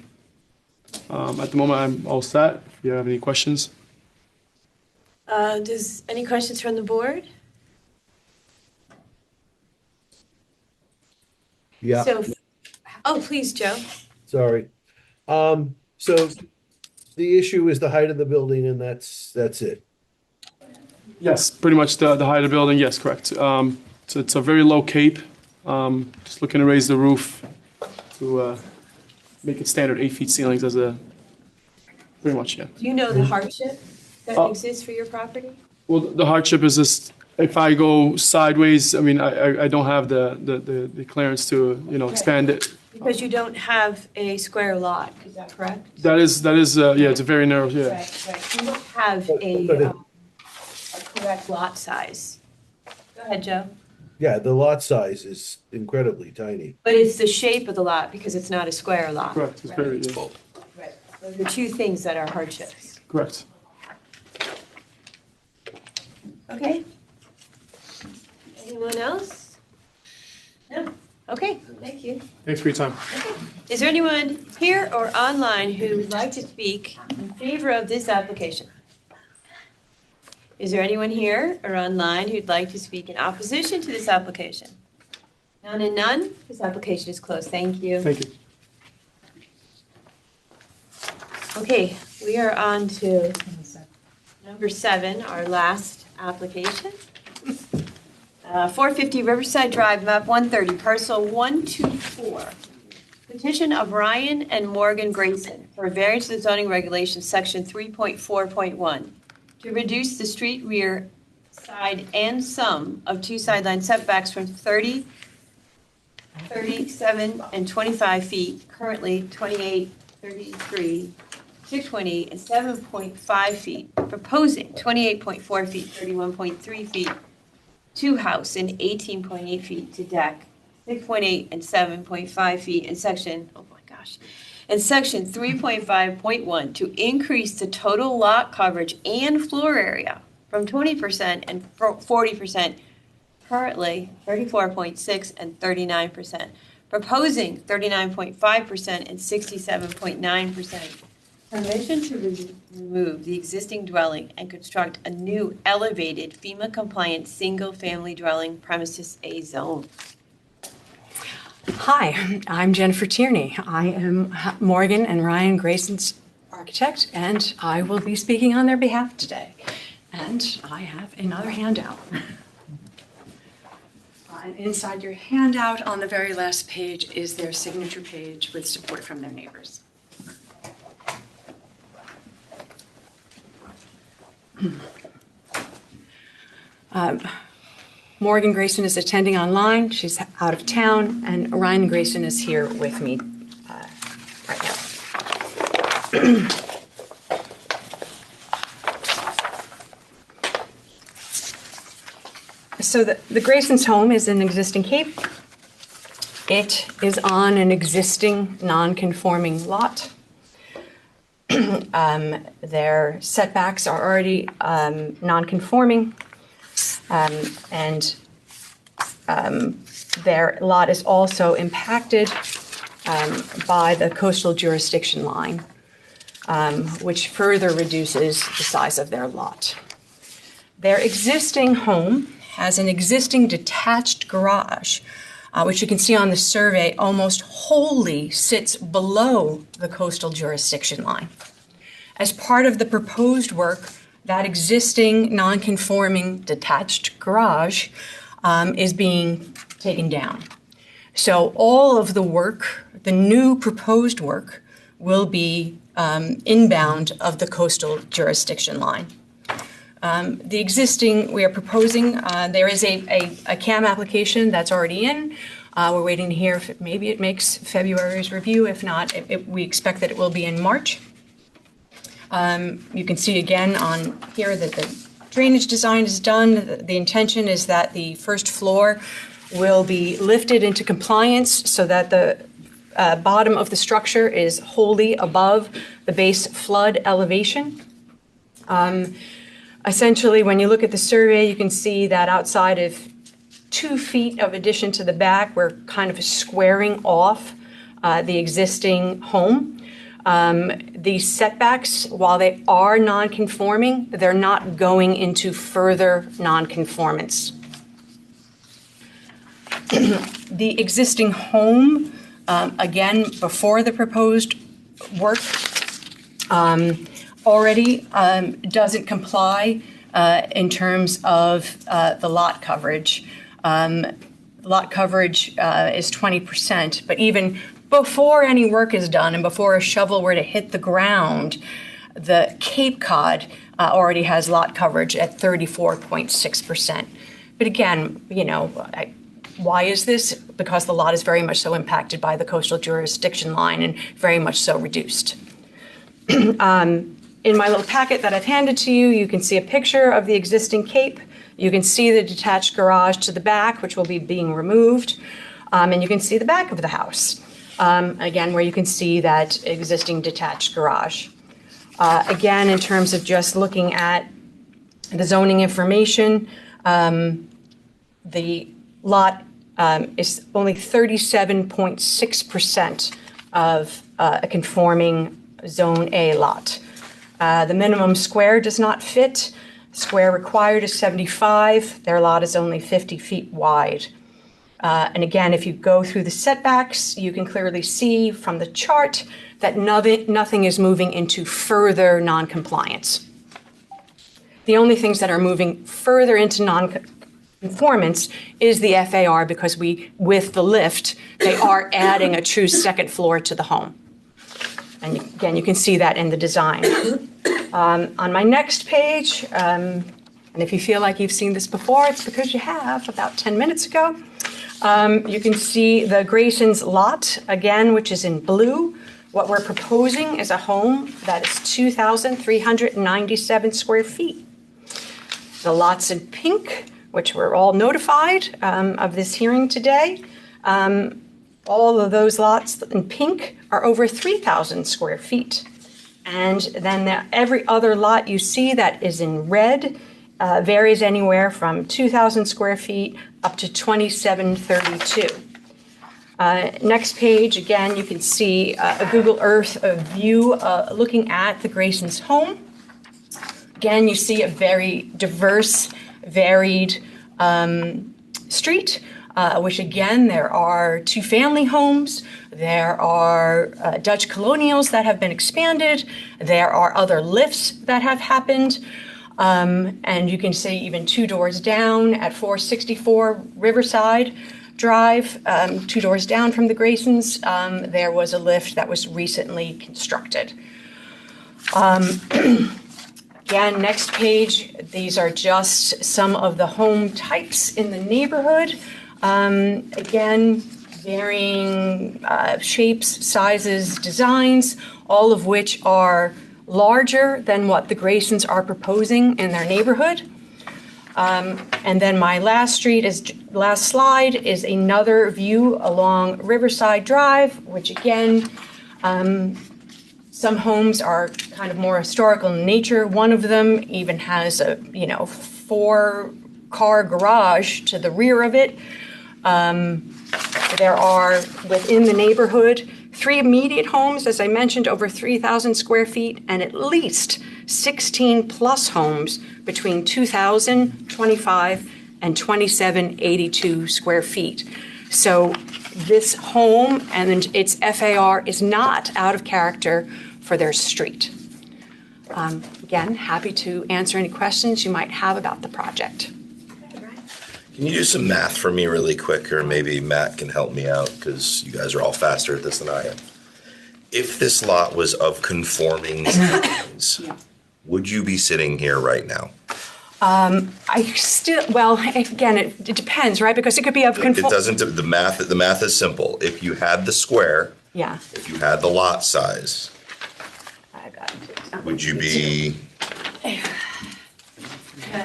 [SPEAKER 13] At the moment, I'm all set. If you have any questions.
[SPEAKER 1] Does any questions from the board?
[SPEAKER 4] Yeah,
[SPEAKER 1] So, please, Joe.
[SPEAKER 4] sorry. So the issue is the height of the building and that's it.
[SPEAKER 13] Yes, pretty much the height of the building. Yes, correct. So it's a very low cape. Just looking to raise the roof to make it standard 8 feet ceilings as a pretty much, yeah.
[SPEAKER 1] Do you know the hardship that exists for your property?
[SPEAKER 13] Well, the hardship is just if I go sideways, I mean, I don't have the clearance to, expand it.
[SPEAKER 1] Because you don't have a square lot, is that correct?
[SPEAKER 13] That is, yeah, it's a very narrow, yeah.
[SPEAKER 1] Right. You don't have
[SPEAKER 4] But
[SPEAKER 1] a correct lot size. Go ahead, Joe.
[SPEAKER 4] Yeah, the lot size is incredibly tiny.
[SPEAKER 1] But it's the shape of the lot because it's not a square lot.
[SPEAKER 13] Correct, it's very, yeah.
[SPEAKER 1] Right. Those are two things that are hardships.
[SPEAKER 13] Correct.
[SPEAKER 1] Okay. Anyone else? No? Okay, thank you.
[SPEAKER 13] Thanks for your time.
[SPEAKER 1] Is there anyone here or online who would like to speak in favor of this application? Is there anyone here or online who'd like to speak in opposition to this application? None and none? This application is closed. Thank you.
[SPEAKER 13] Thank you.
[SPEAKER 1] Okay, we are on to number 7, our last application. 450 Riverside Drive, map 130, parcel 124. Petition of Ryan and Morgan Grayson for a variance to the zoning regulations, section 3.4.1, to reduce the street rear side and sum of 2 sideline setbacks from 30, 37, and 25 feet, currently 28, 33, 6.8, and 7.5 feet, proposing 28.4 feet, 31.3 feet to house and 18.8 feet to deck, 6.8 and 7.5 feet in section, in section 3.5.1 to increase the total lot coverage and floor area from 20% and 40%, currently 34.6 and 39%, proposing 39.5% and 67.9%. Permission to remove the existing dwelling and construct a new elevated FEMA-compliant single-family dwelling premises A zone.
[SPEAKER 9] Hi, I'm Jennifer Tierney. I am Morgan and Ryan Grayson's architect, and I will be speaking on their behalf today. And I have another handout. And inside your handout on the very last page is their signature page with support from their neighbors. Morgan Grayson is attending online. She's out of town, and Ryan Grayson is here with me right now. So the Grayson's home is an existing cape. It is on an existing non-conforming lot. Their setbacks are already non-conforming. And their lot is also impacted by the coastal jurisdiction line, which further reduces the size of their lot. Their existing home has an existing detached garage, which you can see on the survey almost wholly sits below the coastal jurisdiction line. As part of the proposed work, that existing non-conforming detached garage is being taken down. So all of the work, the new proposed work, will be inbound of the coastal jurisdiction line. The existing, we are proposing, there is a CAM application that's already in. We're waiting to hear if maybe it makes February's review. If not, we expect that it will be in March. You can see again on here that the drainage design is done. The intention is that the first floor will be lifted into compliance so that the bottom of the structure is wholly above the base flood elevation. Essentially, when you look at the survey, you can see that outside of 2 feet of addition to the back, we're kind of squaring off the existing home. The setbacks, while they are non-conforming, they're not going into further non-conformance. The existing home, again, before the proposed work, already doesn't comply in terms of the lot coverage. Lot coverage is 20%, but even before any work is done and before a shovel were to hit the ground, the Cape Cod already has lot coverage at 34.6%. But again, you know, why is this? Because the lot is very much so impacted by the coastal jurisdiction line and very much so reduced. In my little packet that I've handed to you, you can see a picture of the existing Cape. You can see the detached garage to the back, which will be being removed. And you can see the back of the house. Again, where you can see that existing detached garage. Again, in terms of just looking at the zoning information, the lot is only 37.6% of a conforming Zone A lot. The minimum square does not fit. Square required is 75. Their lot is only 50 feet wide. And again, if you go through the setbacks, you can clearly see from the chart that nothing is moving into further non-compliance. The only things that are moving further into non-conformance is the FAR, because with the lift, they are adding a true second floor to the home. And again, you can see that in the design. On my next page, and if you feel like you've seen this before, it's because you have, about 10 minutes ago. You can see the Grayson's lot, again, which is in blue. What we're proposing is a home that is 2,397 square feet. The lots in pink, which we're all notified of this hearing today, all of those lots in pink are over 3,000 square feet. And then every other lot you see that is in red varies anywhere from 2,000 square feet up to 2,732. Next page, again, you can see a Google Earth view looking at the Grayson's home. Again, you see a very diverse, varied street. which again, there are two-family homes, there are Dutch colonials that have been expanded, there are other lifts that have happened, and you can see even 2 doors down at 464 Riverside Drive, 2 doors down from the Graysons, there was a lift that was recently constructed. Again, next page, these are just some of the home types in the neighborhood. Again, varying shapes, sizes, designs, all of which are larger than what the Graysons are proposing in their neighborhood. And then my last slide is another view along Riverside Drive, which again, some homes are kind of more historical in nature. One of them even has a, 4-car garage to the rear of it. There are, within the neighborhood, 3 immediate homes, as I mentioned, over 3,000 square feet, and at least 16 plus homes between 2,025 and 2,782 square feet. So this home and its FAR is not out of character for their street. Again, happy to answer any questions you might have about the project.
[SPEAKER 2] Can you do some math for me really quick, or maybe Matt can help me out because you guys are all faster at this than I am. If this lot was of conforming size, would you be sitting here right now?
[SPEAKER 9] Again, it depends, right? Because it could be of
[SPEAKER 2] It doesn't, the math is simple. If you had the square,
[SPEAKER 9] Yeah.
[SPEAKER 2] if you had the lot size,
[SPEAKER 9] I got it.
[SPEAKER 2] would you be,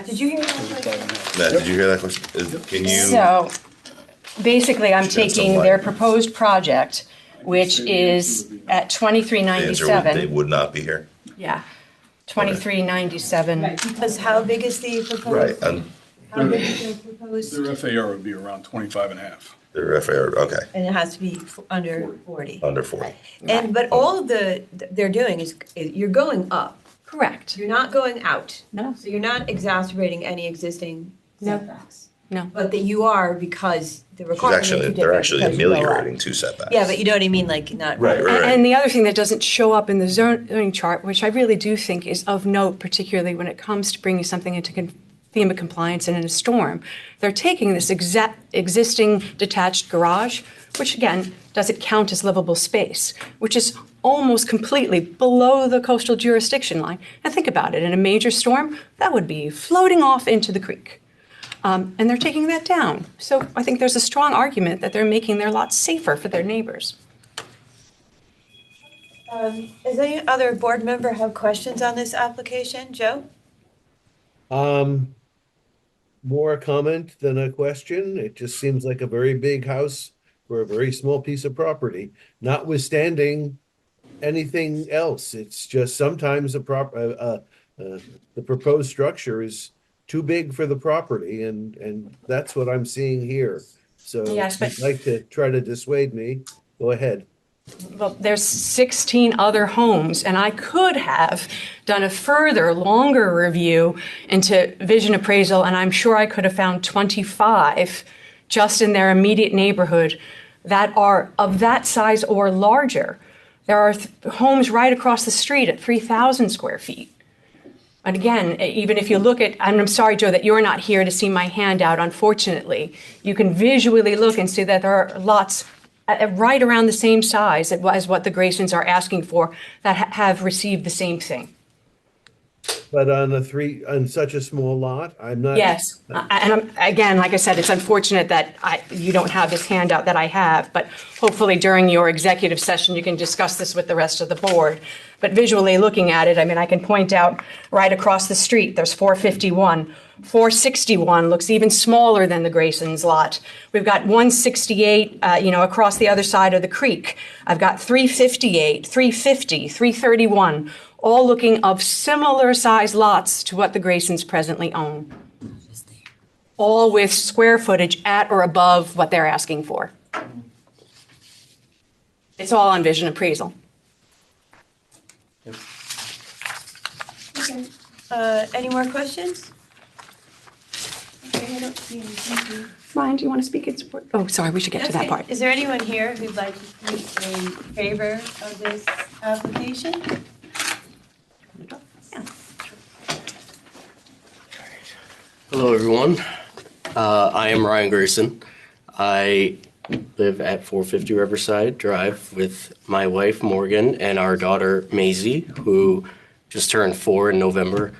[SPEAKER 9] Did you hear that?
[SPEAKER 2] Matt, did you hear that question? Can you?
[SPEAKER 9] So, basically, I'm
[SPEAKER 2] Shed some
[SPEAKER 9] taking
[SPEAKER 2] light.
[SPEAKER 9] their proposed project, which is at
[SPEAKER 2] The answer would, they
[SPEAKER 9] 2397.
[SPEAKER 2] would not be here.
[SPEAKER 9] Yeah, 2397.
[SPEAKER 1] Because how big is the
[SPEAKER 2] Right,
[SPEAKER 1] proposed?
[SPEAKER 2] and
[SPEAKER 1] How big is the proposed?
[SPEAKER 6] Their FAR would be around 25 and a half.
[SPEAKER 2] they're FAR, okay,
[SPEAKER 1] And it has to be under 40.
[SPEAKER 2] under 40.
[SPEAKER 1] And, but all of they're doing is, you're going up.
[SPEAKER 9] Correct.
[SPEAKER 1] You're not going out.
[SPEAKER 9] No.
[SPEAKER 1] So you're not exacerbating any existing
[SPEAKER 9] No.
[SPEAKER 1] setbacks.
[SPEAKER 9] No.
[SPEAKER 1] But that you are because the
[SPEAKER 2] She's
[SPEAKER 1] requirements are
[SPEAKER 2] actually,
[SPEAKER 1] different.
[SPEAKER 2] they're actually
[SPEAKER 1] because you go up.
[SPEAKER 2] ameliorating 2 setbacks.
[SPEAKER 1] Yeah, but you know what I mean, like not.
[SPEAKER 2] Right, right.
[SPEAKER 9] And the other thing that doesn't show up in the zoning chart, which I really do think is of note, particularly when it comes to bringing something into FEMA compliance and in a storm, they're taking this existing detached garage, which again, doesn't count as livable space, which is almost completely below the coastal jurisdiction line. And think about it, in a major storm, that would be floating off into the creek. And they're taking that down. So I think there's a strong argument that they're making their lots safer for their neighbors.
[SPEAKER 1] Does any other board member have questions on this application? Joe?
[SPEAKER 4] More a comment than a question. It just seems like a very big house for a very small piece of property, notwithstanding anything else. It's just sometimes the proposed structure is too big for the property, and that's what I'm seeing here. So
[SPEAKER 9] Yes,
[SPEAKER 4] if
[SPEAKER 9] but-
[SPEAKER 4] you'd like to try to dissuade me, go ahead.
[SPEAKER 9] Well, there's 16 other homes, and I could have done a further, longer review into vision appraisal, and I'm sure I could have found 25 just in their immediate neighborhood that are of that size or larger. There are homes right across the street at 3,000 square feet. And again, even if you look at, and I'm sorry, Joe, that you're not here to see my handout, unfortunately, you can visually look and see that there are lots right around the same size as what the Graysons are asking for that have received the same thing.
[SPEAKER 4] But on such a small lot, I'm not.
[SPEAKER 9] Yes, and again, like I said, it's unfortunate that you don't have this handout that I have, but hopefully during your executive session, you can discuss this with the rest of the board. But visually looking at it, I mean, I can point out right across the street, there's 451. 461 looks even smaller than the Graysons lot. We've got 168, across the other side of the creek. I've got 358, 350, 331, all looking of similar size lots to what the Graysons presently own. All with square footage at or above what they're asking for. It's all on vision appraisal.
[SPEAKER 1] Any more questions? Okay, Nope, thank you.
[SPEAKER 9] Ryan, do you want to speak in support? Oh, sorry, we should get to that
[SPEAKER 1] Okay.
[SPEAKER 9] part.
[SPEAKER 1] Is there anyone here who'd like to speak in favor of this application?
[SPEAKER 14] Hello, everyone. I am Ryan Grayson. I live at 450 Riverside Drive with my wife, Morgan, and our daughter, Maisie, who just turned 4 in November.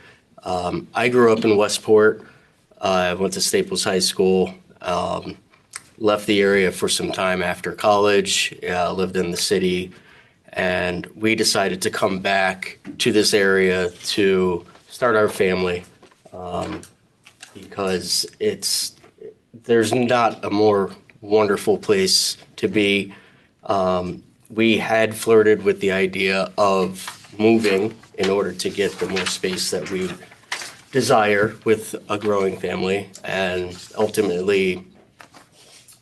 [SPEAKER 14] I grew up in Westport. I went to Staples High School, left the area for some time after college, lived in the city, and we decided to come back to this area to start our family. Because there's not a more wonderful place to be. We had flirted with the idea of moving in order to get the more space that we desire with a growing family, and ultimately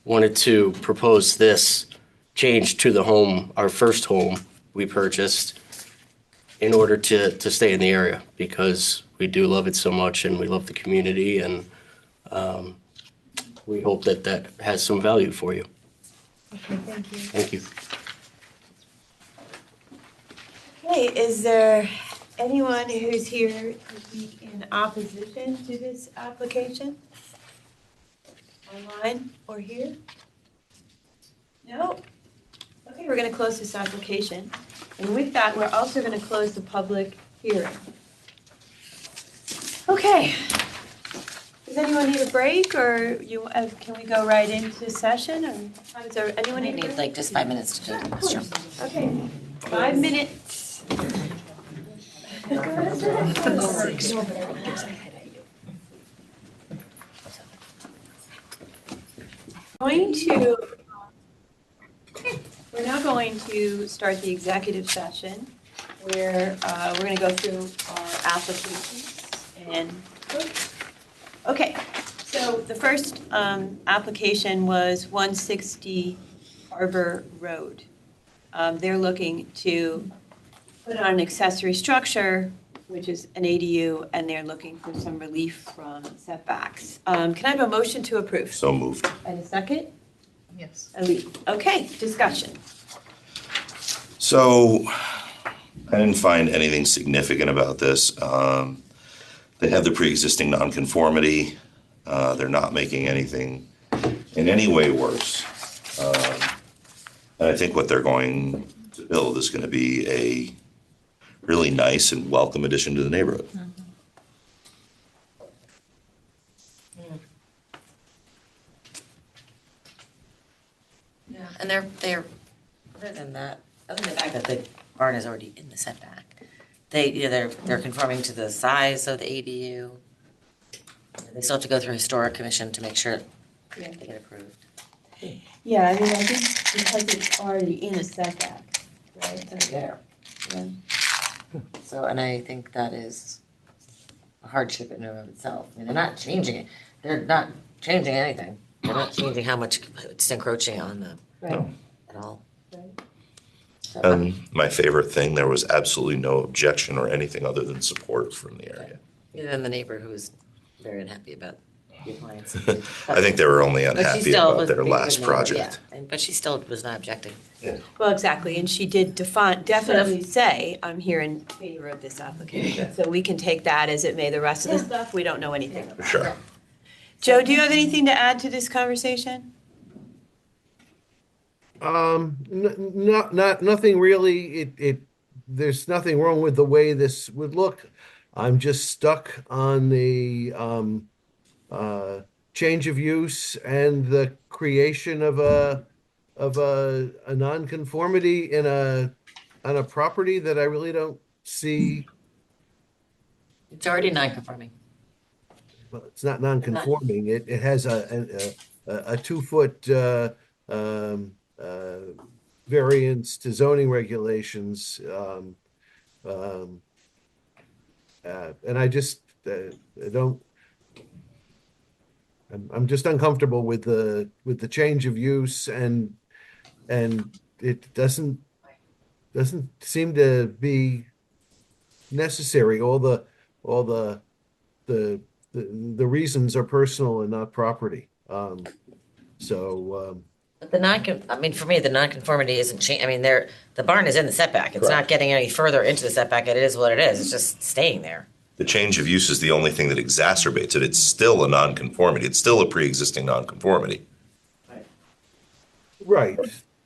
[SPEAKER 14] wanted to propose this change to the home, our first home we purchased, in order to stay in the area, because we do love it so much and we love the community, and we hope that that has some value for you.
[SPEAKER 1] Okay, thank you.
[SPEAKER 14] Thank you.
[SPEAKER 1] Okay, is there anyone who's here to speak in opposition to this application? Online or here? No? Okay, we're going to close this application. And with that, we're also going to close the public hearing. Okay. Does anyone need a break, or can we go right into session? Or how does anyone
[SPEAKER 7] We
[SPEAKER 1] need a
[SPEAKER 7] need
[SPEAKER 1] break?
[SPEAKER 7] like just 5 minutes to do this. Sure.
[SPEAKER 1] Okay, 5 minutes. We're now going to start the executive session where we're going to go through our applications and, okay, so the first application was 160 Harbor Road. They're looking to put on an accessory structure, which is an ADU, and they're looking for some relief from setbacks. Can I have a motion to approve?
[SPEAKER 2] So moved.
[SPEAKER 1] And a second?
[SPEAKER 9] Yes.
[SPEAKER 1] Elite. Okay, discussion.
[SPEAKER 2] So I didn't find anything significant about this. They have the pre-existing nonconformity. They're not making anything in any way worse. And I think what they're going to build is going to be a really nice and welcome addition to the neighborhood.
[SPEAKER 7] Yeah, and they're, other than that, other than the fact that the barn is already in the setback, they're conforming to the size of the ADU. They still have to go through historic commission to make sure they get approved.
[SPEAKER 1] Yeah, I mean, I think because it's already in a setback, right?
[SPEAKER 7] It's there.
[SPEAKER 1] Yeah.
[SPEAKER 7] So, and I think that is a hardship in and of itself. I mean, they're not changing it. They're not changing anything. They're not changing how much it's encroaching on the,
[SPEAKER 1] Right.
[SPEAKER 7] at all.
[SPEAKER 1] Right.
[SPEAKER 7] So,
[SPEAKER 2] My favorite thing, there was absolutely no objection or anything other than support from the area.
[SPEAKER 7] other than the neighbor who was very unhappy about the appliance.
[SPEAKER 2] I think they were only
[SPEAKER 7] But she
[SPEAKER 2] unhappy
[SPEAKER 7] still
[SPEAKER 2] about
[SPEAKER 7] was
[SPEAKER 2] their
[SPEAKER 7] being
[SPEAKER 2] last
[SPEAKER 7] good neighbor,
[SPEAKER 2] project.
[SPEAKER 7] yeah. But she still was not objecting.
[SPEAKER 1] Well, exactly, and she did definitely say, I'm here in favor of this application. So we can take that as it may. The rest of the stuff, we don't know anything about.
[SPEAKER 2] Sure.
[SPEAKER 1] Joe, do you have anything to add to this conversation?
[SPEAKER 4] Nothing really. There's nothing wrong with the way this would look. I'm just stuck on the change of use and the creation of a nonconformity on a property that I really don't see.
[SPEAKER 7] It's already non-conforming.
[SPEAKER 4] Well, it's not nonconforming. It has a 2-foot variance to zoning regulations. And I just I don't. I'm just uncomfortable with the change of use, and it doesn't seem to be necessary. All the the reasons are personal and not property. So,
[SPEAKER 7] But I mean, for me, the nonconformity isn't I mean, the barn is in the setback. It's not
[SPEAKER 2] Correct.
[SPEAKER 7] getting any further into the setback. It is what it is. It's just staying there.
[SPEAKER 2] The change of use is the only thing that exacerbates it. It's still a nonconformity. It's still a pre-existing nonconformity.
[SPEAKER 4] right,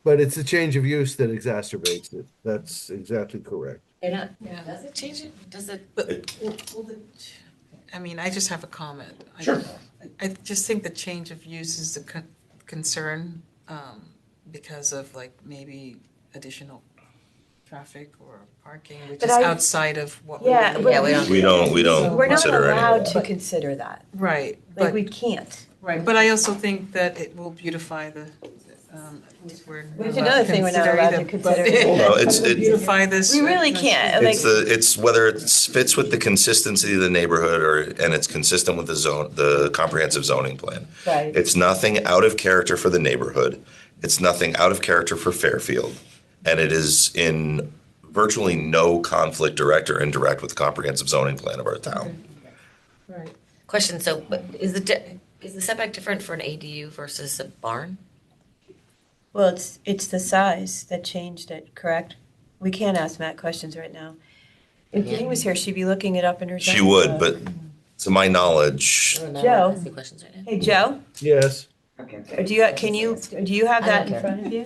[SPEAKER 4] but it's a change of use that exacerbates it. That's exactly correct.
[SPEAKER 7] Does it change it? Does it?
[SPEAKER 15] I mean, I just have a comment.
[SPEAKER 2] Sure.
[SPEAKER 15] I just think the change of use is a concern because of like maybe additional traffic or parking, which
[SPEAKER 1] But
[SPEAKER 15] is
[SPEAKER 1] I-
[SPEAKER 15] outside of what we.
[SPEAKER 1] Yeah,
[SPEAKER 15] would-
[SPEAKER 7] Yeah, we don't.
[SPEAKER 2] We don't
[SPEAKER 1] We're not
[SPEAKER 2] consider any of
[SPEAKER 1] allowed
[SPEAKER 2] that.
[SPEAKER 1] to consider that.
[SPEAKER 15] Right,
[SPEAKER 1] Like,
[SPEAKER 15] but,
[SPEAKER 1] we can't.
[SPEAKER 15] right, but I also think that it will beautify the, at least we're.
[SPEAKER 1] Which is
[SPEAKER 15] not
[SPEAKER 1] another thing we're not allowed to consider.
[SPEAKER 2] Well, no, it's-
[SPEAKER 15] Will Beautify this.
[SPEAKER 1] We really can't, like,
[SPEAKER 2] It's whether it fits with the consistency of the neighborhood and it's consistent with the comprehensive zoning plan.
[SPEAKER 1] right.
[SPEAKER 2] It's nothing out of character for the neighborhood. It's nothing out of character for Fairfield. And it is in virtually no conflict, direct or indirect, with the comprehensive zoning plan of our town.
[SPEAKER 15] Right.
[SPEAKER 7] Question, so but is the setback different for an ADU versus a barn?
[SPEAKER 1] Well, it's the size that changed it, correct? We can't ask Matt questions right now. If Jane was here, she'd be looking it up in her.
[SPEAKER 2] She
[SPEAKER 1] zoning
[SPEAKER 2] would,
[SPEAKER 1] book.
[SPEAKER 2] but to my knowledge,
[SPEAKER 1] Joe?
[SPEAKER 7] Ask you questions right now.
[SPEAKER 1] Hey, Joe,
[SPEAKER 4] Yes.
[SPEAKER 1] do you have that in front of you?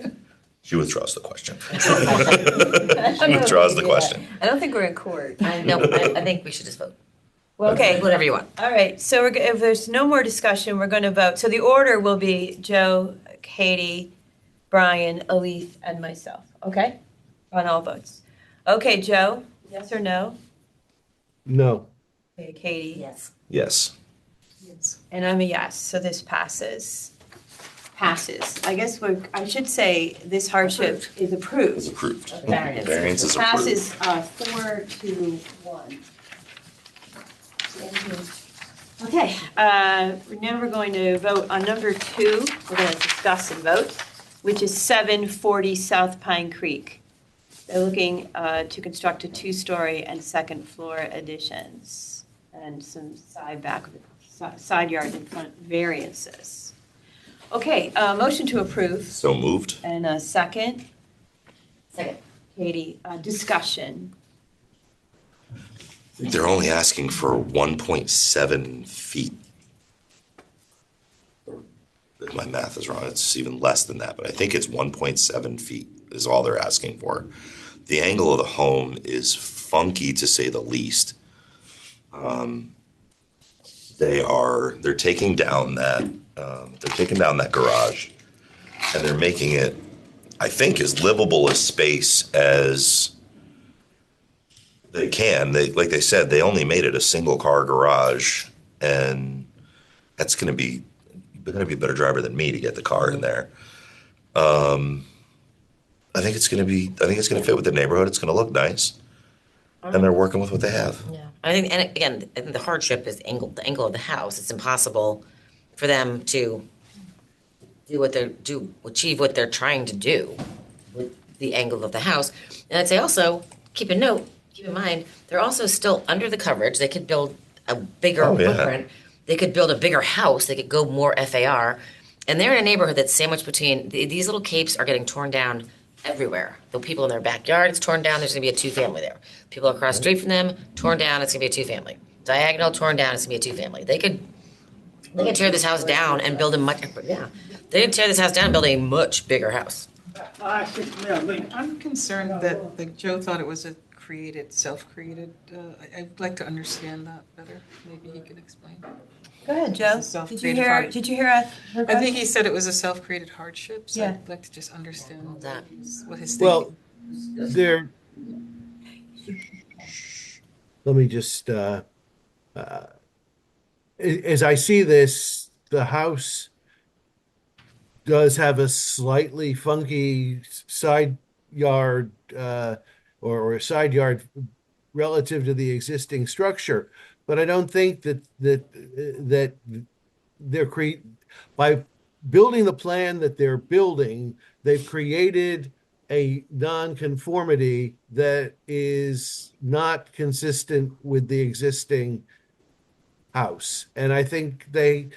[SPEAKER 2] she withdraws the question. She withdraws the question.
[SPEAKER 1] I don't think we're in court.
[SPEAKER 7] I think we should just vote.
[SPEAKER 1] Okay,
[SPEAKER 7] Whatever you want.
[SPEAKER 1] all right, so if there's no more discussion, we're gonna vote. So the order will be Joe, Katie, Brian, Alith, and myself, okay? On all votes. Okay, Joe, yes or no?
[SPEAKER 4] No.
[SPEAKER 1] Okay, Katie?
[SPEAKER 7] Yes.
[SPEAKER 2] Yes.
[SPEAKER 1] And I'm a yes, so this passes. Passes. I guess I should say this hardship is approved.
[SPEAKER 2] It's approved.
[SPEAKER 7] Variance.
[SPEAKER 2] Variance is approved.
[SPEAKER 1] Passes 4-1. Okay, now we're going to vote on number 2. We're going to discuss and vote, which is 740 South Pine Creek. They're looking to construct a 2-story and second floor additions and some side yard and front variances. Okay, motion to approve
[SPEAKER 2] So moved.
[SPEAKER 1] and a second.
[SPEAKER 7] Second.
[SPEAKER 1] Katie, discussion.
[SPEAKER 2] They're only asking for 1.7 feet. If my math is wrong, it's even less than that, but I think it's 1.7 feet is all they're asking for. The angle of the home is funky, to say the least. They're taking down that garage, and they're making it, I think, as livable a space as they can. Like they said, they only made it a single car garage, and that's going to be a better driver than me to get the car in there. I think it's going to fit with the neighborhood. It's going to look nice, and they're working with what they have.
[SPEAKER 7] Yeah. I think, and again, I think the hardship is the angle of the house. It's impossible for them to achieve what they're trying to do with the angle of the house. And I'd say also, keep in mind, they're also still under the coverage. They could build a bigger
[SPEAKER 2] Oh, yeah.
[SPEAKER 7] footprint. They could build a bigger house. They could go more FAR. And they're in a neighborhood that's sandwiched between, these little capes are getting torn down everywhere. The people in their backyard, it's torn down, there's gonna be a 2-family there. People across the street from them, torn down, it's gonna be a 2-family. Diagonal, torn down, it's gonna be a 2-family. They could tear this house down and build a much, they could tear this house down and build a much bigger house.
[SPEAKER 15] I'm concerned that, like Joe thought it was a self-created, I'd like to understand that better. Maybe he can explain.
[SPEAKER 1] Go ahead, Joe. Did you hear her
[SPEAKER 15] I
[SPEAKER 1] question?
[SPEAKER 15] think he said it was a self-created hardship, so
[SPEAKER 1] Yeah.
[SPEAKER 15] I'd like to just understand
[SPEAKER 7] That.
[SPEAKER 15] what his thinking.
[SPEAKER 4] Well, let me just, as I see this, the house does have a slightly funky side yard, or a side yard relative to the existing structure. But I don't think that they're by building the plan that they're building, they've created a non-conformity that is not consistent with the existing house. And I think they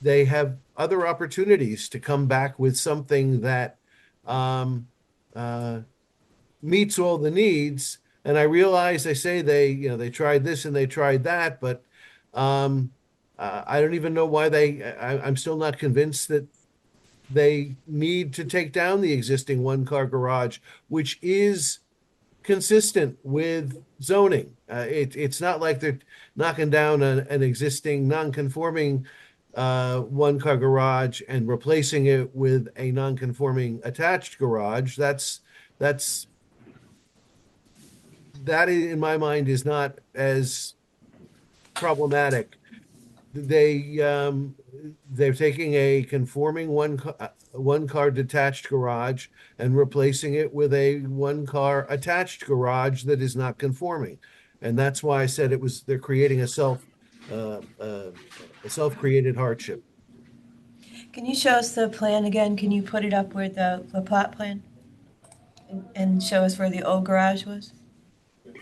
[SPEAKER 4] have other opportunities to come back with something that meets all the needs. And I realize they say they tried this and they tried that, but I don't even know why I'm still not convinced that they need to take down the existing one-car garage, which is consistent with zoning. It's not like they're knocking down an existing non-conforming one-car garage and replacing it with a non-conforming attached garage. That in my mind is not as problematic. They're taking a conforming one-car detached garage and replacing it with a one-car attached garage that is not conforming. And that's why I said they're creating a self-created hardship.
[SPEAKER 1] Can you show us the plan again? Can you put it up with the plot plan? And show us where the old garage was?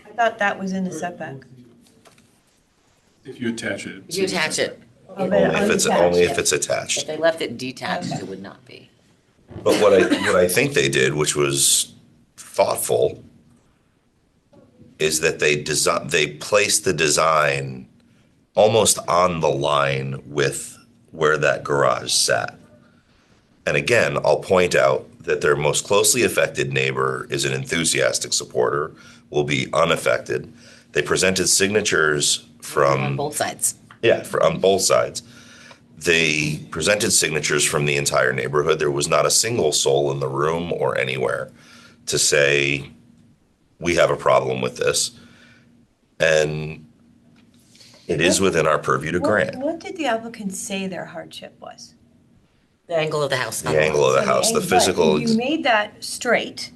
[SPEAKER 1] I thought that was in the setback.
[SPEAKER 6] If you attach it.
[SPEAKER 7] If you attach it.
[SPEAKER 2] Only if it's attached.
[SPEAKER 7] If they left it detached, it would not be.
[SPEAKER 2] But what I think they did, which was thoughtful, is that they placed the design almost on the line with where that garage sat. And again, I'll point out that their most closely affected neighbor is an enthusiastic supporter, will be unaffected. They presented signatures from
[SPEAKER 7] On both sides.
[SPEAKER 2] Yeah, on both sides. They presented signatures from the entire neighborhood. There was not a single soul in the room or anywhere to say, we have a problem with this. And it is within our purview to grant.
[SPEAKER 1] What did the applicant say their hardship was?
[SPEAKER 7] The angle of the house.
[SPEAKER 2] The angle of the house, the physical.
[SPEAKER 1] If you made that straight.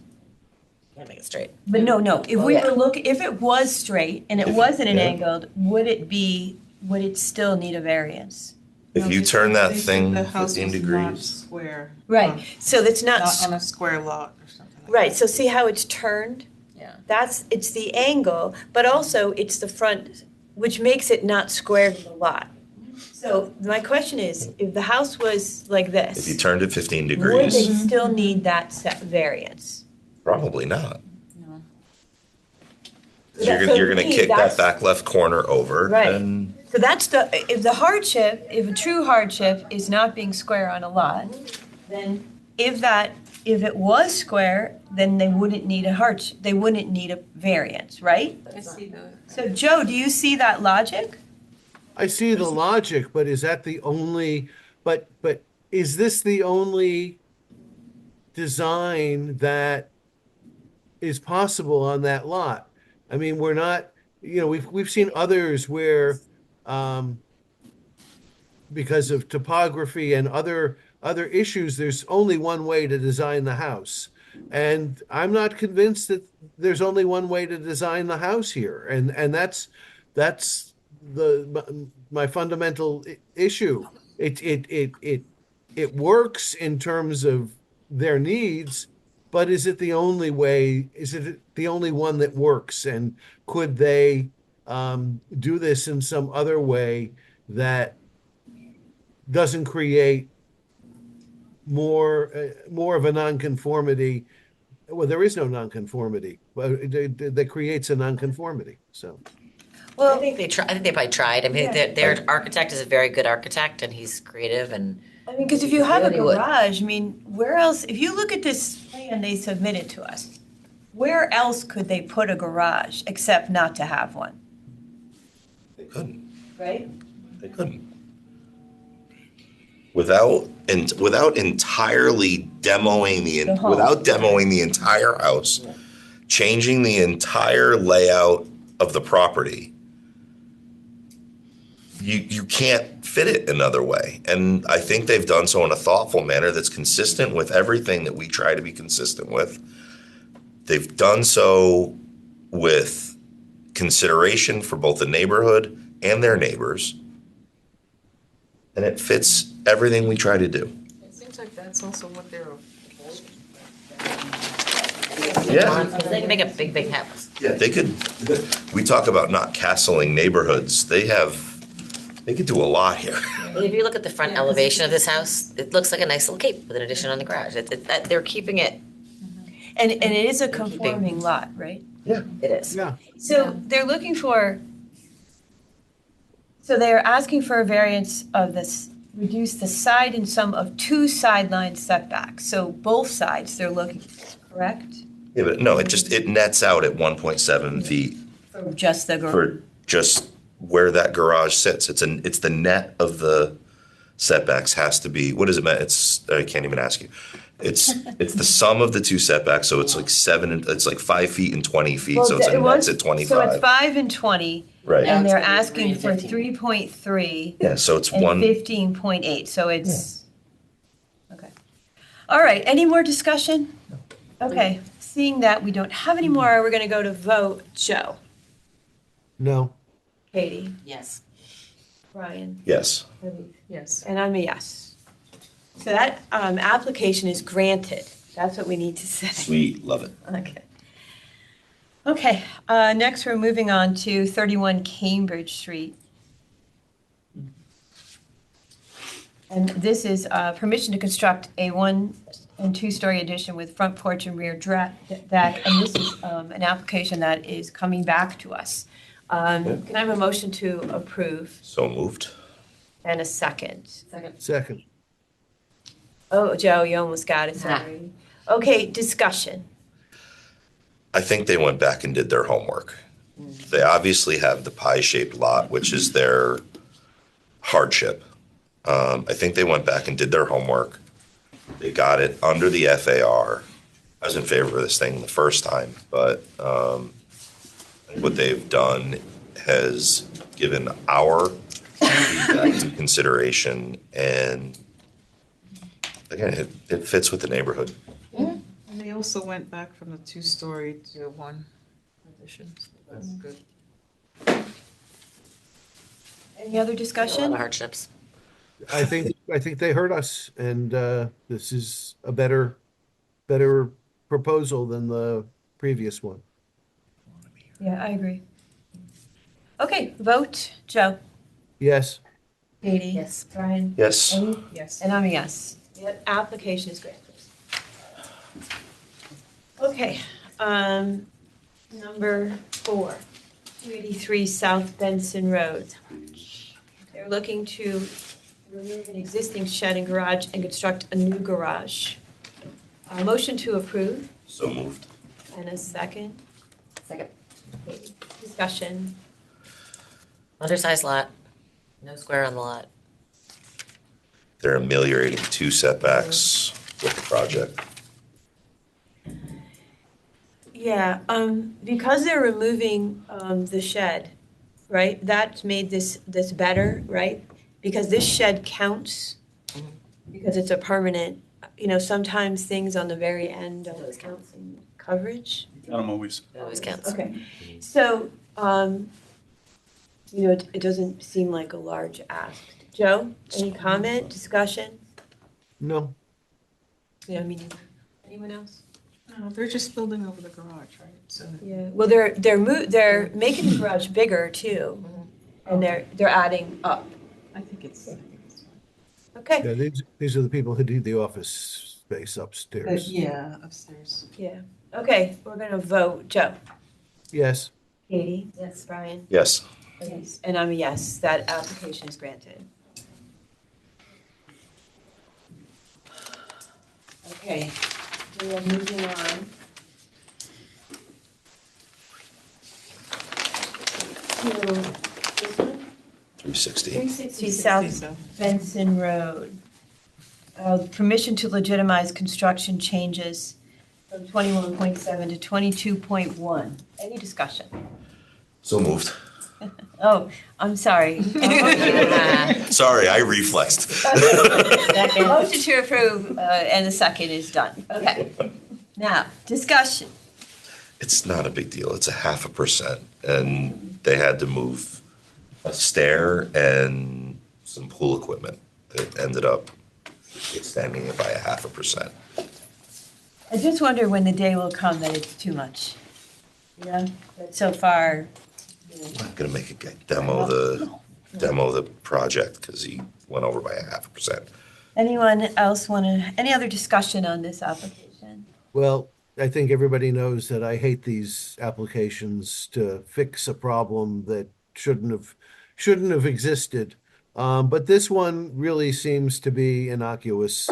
[SPEAKER 7] Can't make it straight.
[SPEAKER 1] But no, if it was straight and it wasn't an angled, would it still need a variance?
[SPEAKER 2] If you turn that
[SPEAKER 15] They said
[SPEAKER 2] thing
[SPEAKER 15] the house
[SPEAKER 2] 15
[SPEAKER 15] was not
[SPEAKER 2] degrees.
[SPEAKER 15] square.
[SPEAKER 1] Right, so it's not,
[SPEAKER 15] Not on a square lot or something like
[SPEAKER 1] right, so see how it's turned?
[SPEAKER 7] Yeah.
[SPEAKER 1] It's the angle, but also it's the front, which makes it not square to the lot. So my question is, if the house was like this.
[SPEAKER 2] If you turned it 15
[SPEAKER 1] Would they
[SPEAKER 2] degrees,
[SPEAKER 1] still need that set variance?
[SPEAKER 2] probably not.
[SPEAKER 15] No.
[SPEAKER 2] You're gonna kick that back left corner over
[SPEAKER 1] Right.
[SPEAKER 2] and
[SPEAKER 1] So that's if a true hardship is not being square on a lot, then if it was square, then they wouldn't need they wouldn't need a variance, right?
[SPEAKER 15] I see the.
[SPEAKER 1] So Joe, do you see that logic?
[SPEAKER 4] I see the logic, but is that the only, but is this the only design that is possible on that lot? I mean, we're not, we've seen others where, because of topography and other issues, there's only one way to design the house. And I'm not convinced that there's only one way to design the house here. And that's my fundamental issue. It works in terms of their needs, but is it the only way? Is it the only one that works? And could they do this in some other way that doesn't create more of a nonconformity? Well, there is no nonconformity, but that creates a nonconformity. So.
[SPEAKER 7] Well, I think they probably tried. I mean, their architect is a very good architect, and he's creative. And
[SPEAKER 1] I mean, because if you have a
[SPEAKER 7] Really would.
[SPEAKER 1] garage, I mean, where else? If you look at this plan they submitted to us, where else could they put a garage except not to have one?
[SPEAKER 2] they couldn't.
[SPEAKER 1] Right?
[SPEAKER 2] They couldn't. Without entirely demoing the entire house, changing the entire layout of the property, you can't fit it another way. And I think they've done so in a thoughtful manner that's consistent with everything that we try to be consistent with. They've done so with consideration for both the neighborhood and their neighbors. And it fits everything we try to do.
[SPEAKER 15] It seems like that's also what they're.
[SPEAKER 2] Yeah.
[SPEAKER 7] they can make a big house.
[SPEAKER 2] Yeah, they could, we talk about not castling neighborhoods. They have They could do a lot here.
[SPEAKER 7] And if you look at the front elevation of this house, it looks like a nice little cape with an addition on the garage. They're keeping it,
[SPEAKER 1] And it is a conforming lot, right?
[SPEAKER 2] Yeah.
[SPEAKER 7] it is.
[SPEAKER 4] Yeah.
[SPEAKER 1] So they're looking for, so they're asking for a variance of this, reduce the side and sum of 2 sideline setbacks. So both sides they're looking for, correct?
[SPEAKER 2] Yeah, but no, it nets out at 1.7 feet
[SPEAKER 1] For just the garage.
[SPEAKER 2] for just where that garage sits. It's the net of the setbacks has to be, what is it, Matt? I can't even ask you. It's the sum of the 2 setbacks, so it's like 5 feet and 20 feet, so it's a net's at 25.
[SPEAKER 1] So it's 5 and 20.
[SPEAKER 2] Right.
[SPEAKER 1] And they're
[SPEAKER 7] Yeah, it's
[SPEAKER 1] asking for
[SPEAKER 7] 15.
[SPEAKER 1] 3.3
[SPEAKER 2] Yeah, so it's
[SPEAKER 1] and
[SPEAKER 2] one,
[SPEAKER 1] 15.8, so it's, okay. All right, any more discussion? Okay, seeing that we don't have any more, we're gonna go to vote. Joe?
[SPEAKER 4] No.
[SPEAKER 1] Katie?
[SPEAKER 7] Yes.
[SPEAKER 1] Brian?
[SPEAKER 2] yes.
[SPEAKER 15] Yes.
[SPEAKER 1] And I'm a yes. So that application is granted. That's what we need to say.
[SPEAKER 2] Sweet, love it.
[SPEAKER 1] Okay. Okay, next we're moving on to 31 Cambridge Street. And this is permission to construct a 1- and 2-story addition with front porch and rear deck. And this is an application that is coming back to us. Can I have a motion to approve
[SPEAKER 2] So moved.
[SPEAKER 1] and a second?
[SPEAKER 4] Second.
[SPEAKER 1] Oh, Joe, you almost got it, sorry. Okay, discussion.
[SPEAKER 2] I think they went back and did their homework. They obviously have the pie-shaped lot, which is their hardship. I think they went back and did their homework. They got it under the FAR. I was in favor of this thing the first time, but what they've done has given our feedback to consideration, and again, it fits with the neighborhood.
[SPEAKER 15] And they also went back from the 2-story to 1 addition, so that's good.
[SPEAKER 1] Any other
[SPEAKER 7] A lot
[SPEAKER 1] discussion?
[SPEAKER 7] of hardships.
[SPEAKER 4] I think they heard us, and this is a better proposal than the previous one.
[SPEAKER 1] Yeah, I agree. Okay, vote. Joe?
[SPEAKER 4] Yes.
[SPEAKER 1] Katie?
[SPEAKER 7] Yes.
[SPEAKER 1] Brian?
[SPEAKER 2] Yes.
[SPEAKER 1] Amy?
[SPEAKER 15] Yes.
[SPEAKER 1] And I'm a yes. The application is granted. Okay, number 4, 283 South Benson Road. They're looking to remove an existing shed and garage and construct a new garage. A motion to approve
[SPEAKER 2] So moved.
[SPEAKER 1] and a second.
[SPEAKER 7] Second.
[SPEAKER 1] Okay, discussion.
[SPEAKER 7] Undersized lot, no square on the lot.
[SPEAKER 2] They're ameliorating 2 setbacks with the project.
[SPEAKER 1] Yeah, because they're removing the shed, right? That's made this better, right? Because this shed counts, because it's a permanent, sometimes things on the very end don't count in coverage.
[SPEAKER 6] Got 'em always.
[SPEAKER 7] It always counts.
[SPEAKER 1] Okay, so, it doesn't seem like a large ask. Joe, any comment, discussion?
[SPEAKER 4] No.
[SPEAKER 1] Yeah, I mean, anyone else?
[SPEAKER 15] No, they're just building over the garage, right? So
[SPEAKER 1] Yeah, well, they're making the garage bigger too, and they're adding up.
[SPEAKER 15] I think it's fine.
[SPEAKER 1] Okay,
[SPEAKER 4] Yeah, these are the people who do the office space upstairs.
[SPEAKER 15] Yeah, upstairs.
[SPEAKER 1] yeah, okay, we're gonna vote. Joe?
[SPEAKER 4] Yes.
[SPEAKER 1] Katie? Yes. Brian?
[SPEAKER 2] Yes.
[SPEAKER 1] Yes. And I'm a yes, that application is granted. Okay, we are moving on. To this one?
[SPEAKER 2] 360.
[SPEAKER 1] 360 South Benson Road. Permission to legitimize construction changes from 21.7 to 22.1. Any discussion?
[SPEAKER 2] So moved.
[SPEAKER 1] Oh, I'm sorry.
[SPEAKER 2] Sorry, I reflexed.
[SPEAKER 1] Motion to approve, and the second is done. Okay. Now, discussion.
[SPEAKER 2] It's not a big deal. It's 0.5%. And they had to move a stair and some pool equipment that ended up extending it by 0.5%.
[SPEAKER 1] I just wonder when the day will come that it's too much. But so far,
[SPEAKER 2] I'm not gonna make a demo the demo the project because he went over by 0.5%.
[SPEAKER 1] Anyone else any other discussion on this application?
[SPEAKER 4] Well, I think everybody knows that I hate these applications to fix a problem that shouldn't have existed. But this one really seems to be innocuous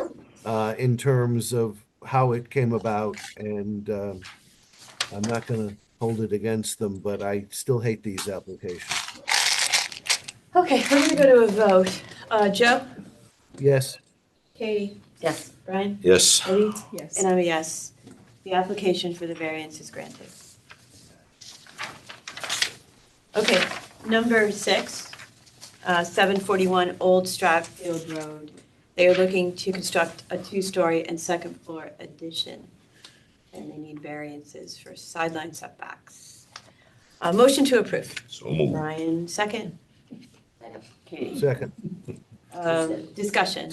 [SPEAKER 4] in terms of how it came about, and I'm not going to hold it against them, but I still hate these applications.
[SPEAKER 1] Okay, we're gonna go to a vote. Joe?
[SPEAKER 4] Yes.
[SPEAKER 1] Katie?
[SPEAKER 7] Yes.
[SPEAKER 1] Brian?
[SPEAKER 2] Yes.
[SPEAKER 1] Eddie?
[SPEAKER 15] Yes.
[SPEAKER 1] And I'm a yes. The application for the variance is granted. Okay, number 6, 741 Old Stratfield Road. They are looking to construct a 2-story and second floor addition. And they need variances for sideline setbacks. Motion to approve.
[SPEAKER 2] So moved.
[SPEAKER 1] Brian, second. Katie.
[SPEAKER 4] Second.
[SPEAKER 1] Discussion.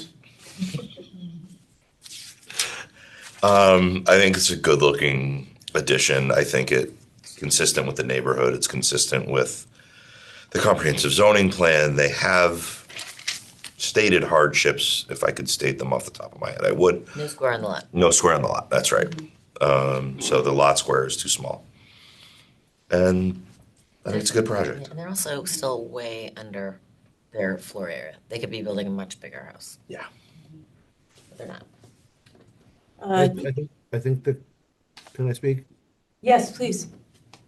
[SPEAKER 2] I think it's a good-looking addition. I think it's consistent with the neighborhood. It's consistent with the comprehensive zoning plan. They have stated hardships. If I could state them off the top of my head, I would.
[SPEAKER 7] No square on the lot.
[SPEAKER 2] No square on the lot, that's right. So the lot square is too small. And I think it's a good project.
[SPEAKER 7] And they're also still way under their floor area. They could be building a much bigger house.
[SPEAKER 2] Yeah.
[SPEAKER 7] But they're not.
[SPEAKER 4] I think that, can I speak?
[SPEAKER 1] Yes, please.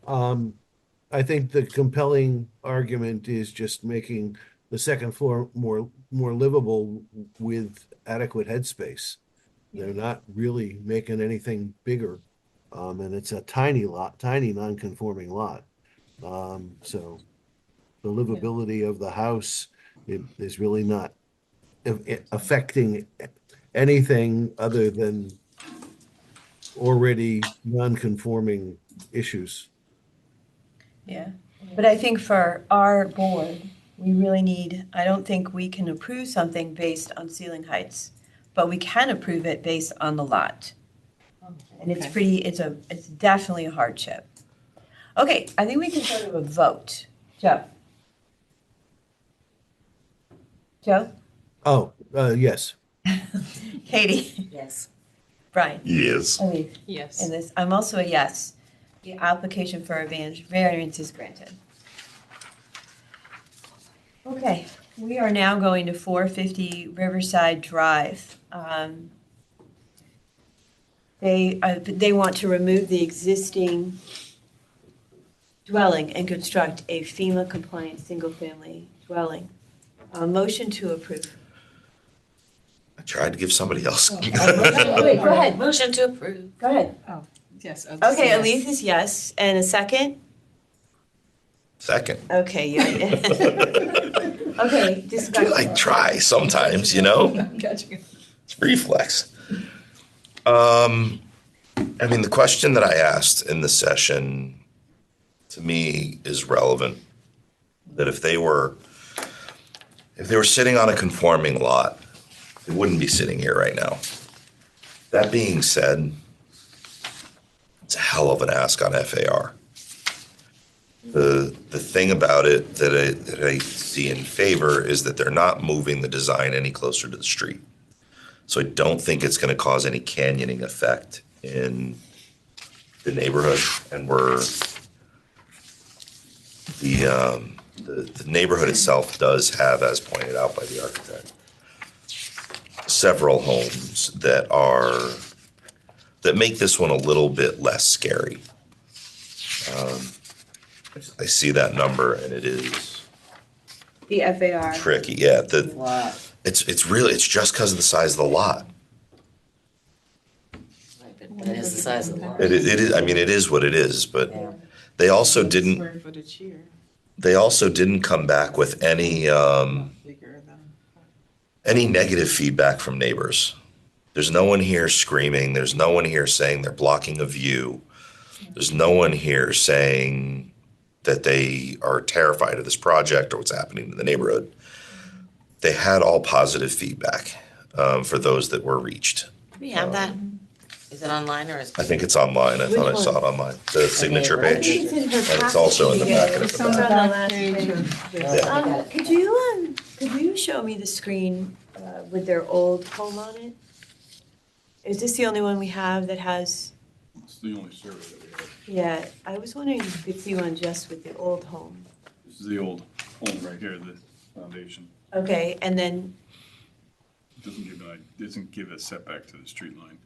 [SPEAKER 4] I think the compelling argument is just making the second floor more livable with adequate headspace. They're not really making anything bigger. And it's a tiny non-conforming lot. So the livability of the house is really not affecting anything other than already non-conforming issues.
[SPEAKER 1] Yeah, but I think for our board, we really need, I don't think we can approve something based on ceiling heights, but we can approve it based on the lot. And it's it's definitely a hardship. Okay, I think we can go to a vote. Joe? Joe?
[SPEAKER 4] Oh, yes.
[SPEAKER 1] Katie?
[SPEAKER 7] Yes.
[SPEAKER 1] Brian?
[SPEAKER 2] Yes.
[SPEAKER 1] Elise?
[SPEAKER 15] Yes.
[SPEAKER 1] And this, I'm also a yes. The application for a variance is granted. Okay, we are now going to 450 Riverside Drive. They want to remove the existing dwelling and construct a FEMA-compliant single-family dwelling. Motion to approve.
[SPEAKER 2] I tried to give somebody else.
[SPEAKER 1] Wait, go ahead.
[SPEAKER 7] Motion to approve.
[SPEAKER 1] Go ahead.
[SPEAKER 15] Oh, yes.
[SPEAKER 1] Okay, Elise is yes, and a second?
[SPEAKER 2] Second.
[SPEAKER 1] Okay, yeah. Okay, discussion.
[SPEAKER 2] I try sometimes, you know?
[SPEAKER 15] Gotcha.
[SPEAKER 2] It's reflex. I mean, the question that I asked in the session, to me, is relevant. That if they were sitting on a conforming lot, they wouldn't be sitting here right now. That being said, it's a hell of an ask on FAR. The thing about it that I see in favor is that they're not moving the design any closer to the street. So I don't think it's going to cause any canyoning effect in the neighborhood. And the neighborhood itself does have, as pointed out by the architect, several homes that make this one a little bit less scary. I see that number and it is
[SPEAKER 1] The FAR.
[SPEAKER 2] tricky. Yeah, it's just because of the size of the lot.
[SPEAKER 7] But it is the size of the lot.
[SPEAKER 2] It is. I mean, it is what it is. But they also didn't.
[SPEAKER 15] Square footage here,
[SPEAKER 2] They also didn't come back with any
[SPEAKER 15] bigger than.
[SPEAKER 2] any negative feedback from neighbors. There's no one here screaming. There's no one here saying they're blocking a view. There's no one here saying that they are terrified of this project or what's happening in the neighborhood. They had all positive feedback for those that were reached.
[SPEAKER 7] We have that Is it online or is?
[SPEAKER 2] I think it's online. I thought I saw it online, the signature
[SPEAKER 7] I
[SPEAKER 2] page.
[SPEAKER 1] think it's in her
[SPEAKER 2] And it's also in the
[SPEAKER 1] package.
[SPEAKER 2] packet at
[SPEAKER 1] It's
[SPEAKER 2] the
[SPEAKER 1] on the
[SPEAKER 2] back.
[SPEAKER 1] last page. Could you show me the screen with their old home on it? Is this the only one we have that has,
[SPEAKER 6] It's the only survey that we have.
[SPEAKER 1] yeah, I was wondering if you could see one just with the old home.
[SPEAKER 6] This is the old home right here, the foundation.
[SPEAKER 1] Okay, and then,
[SPEAKER 6] Doesn't give a setback to the street line.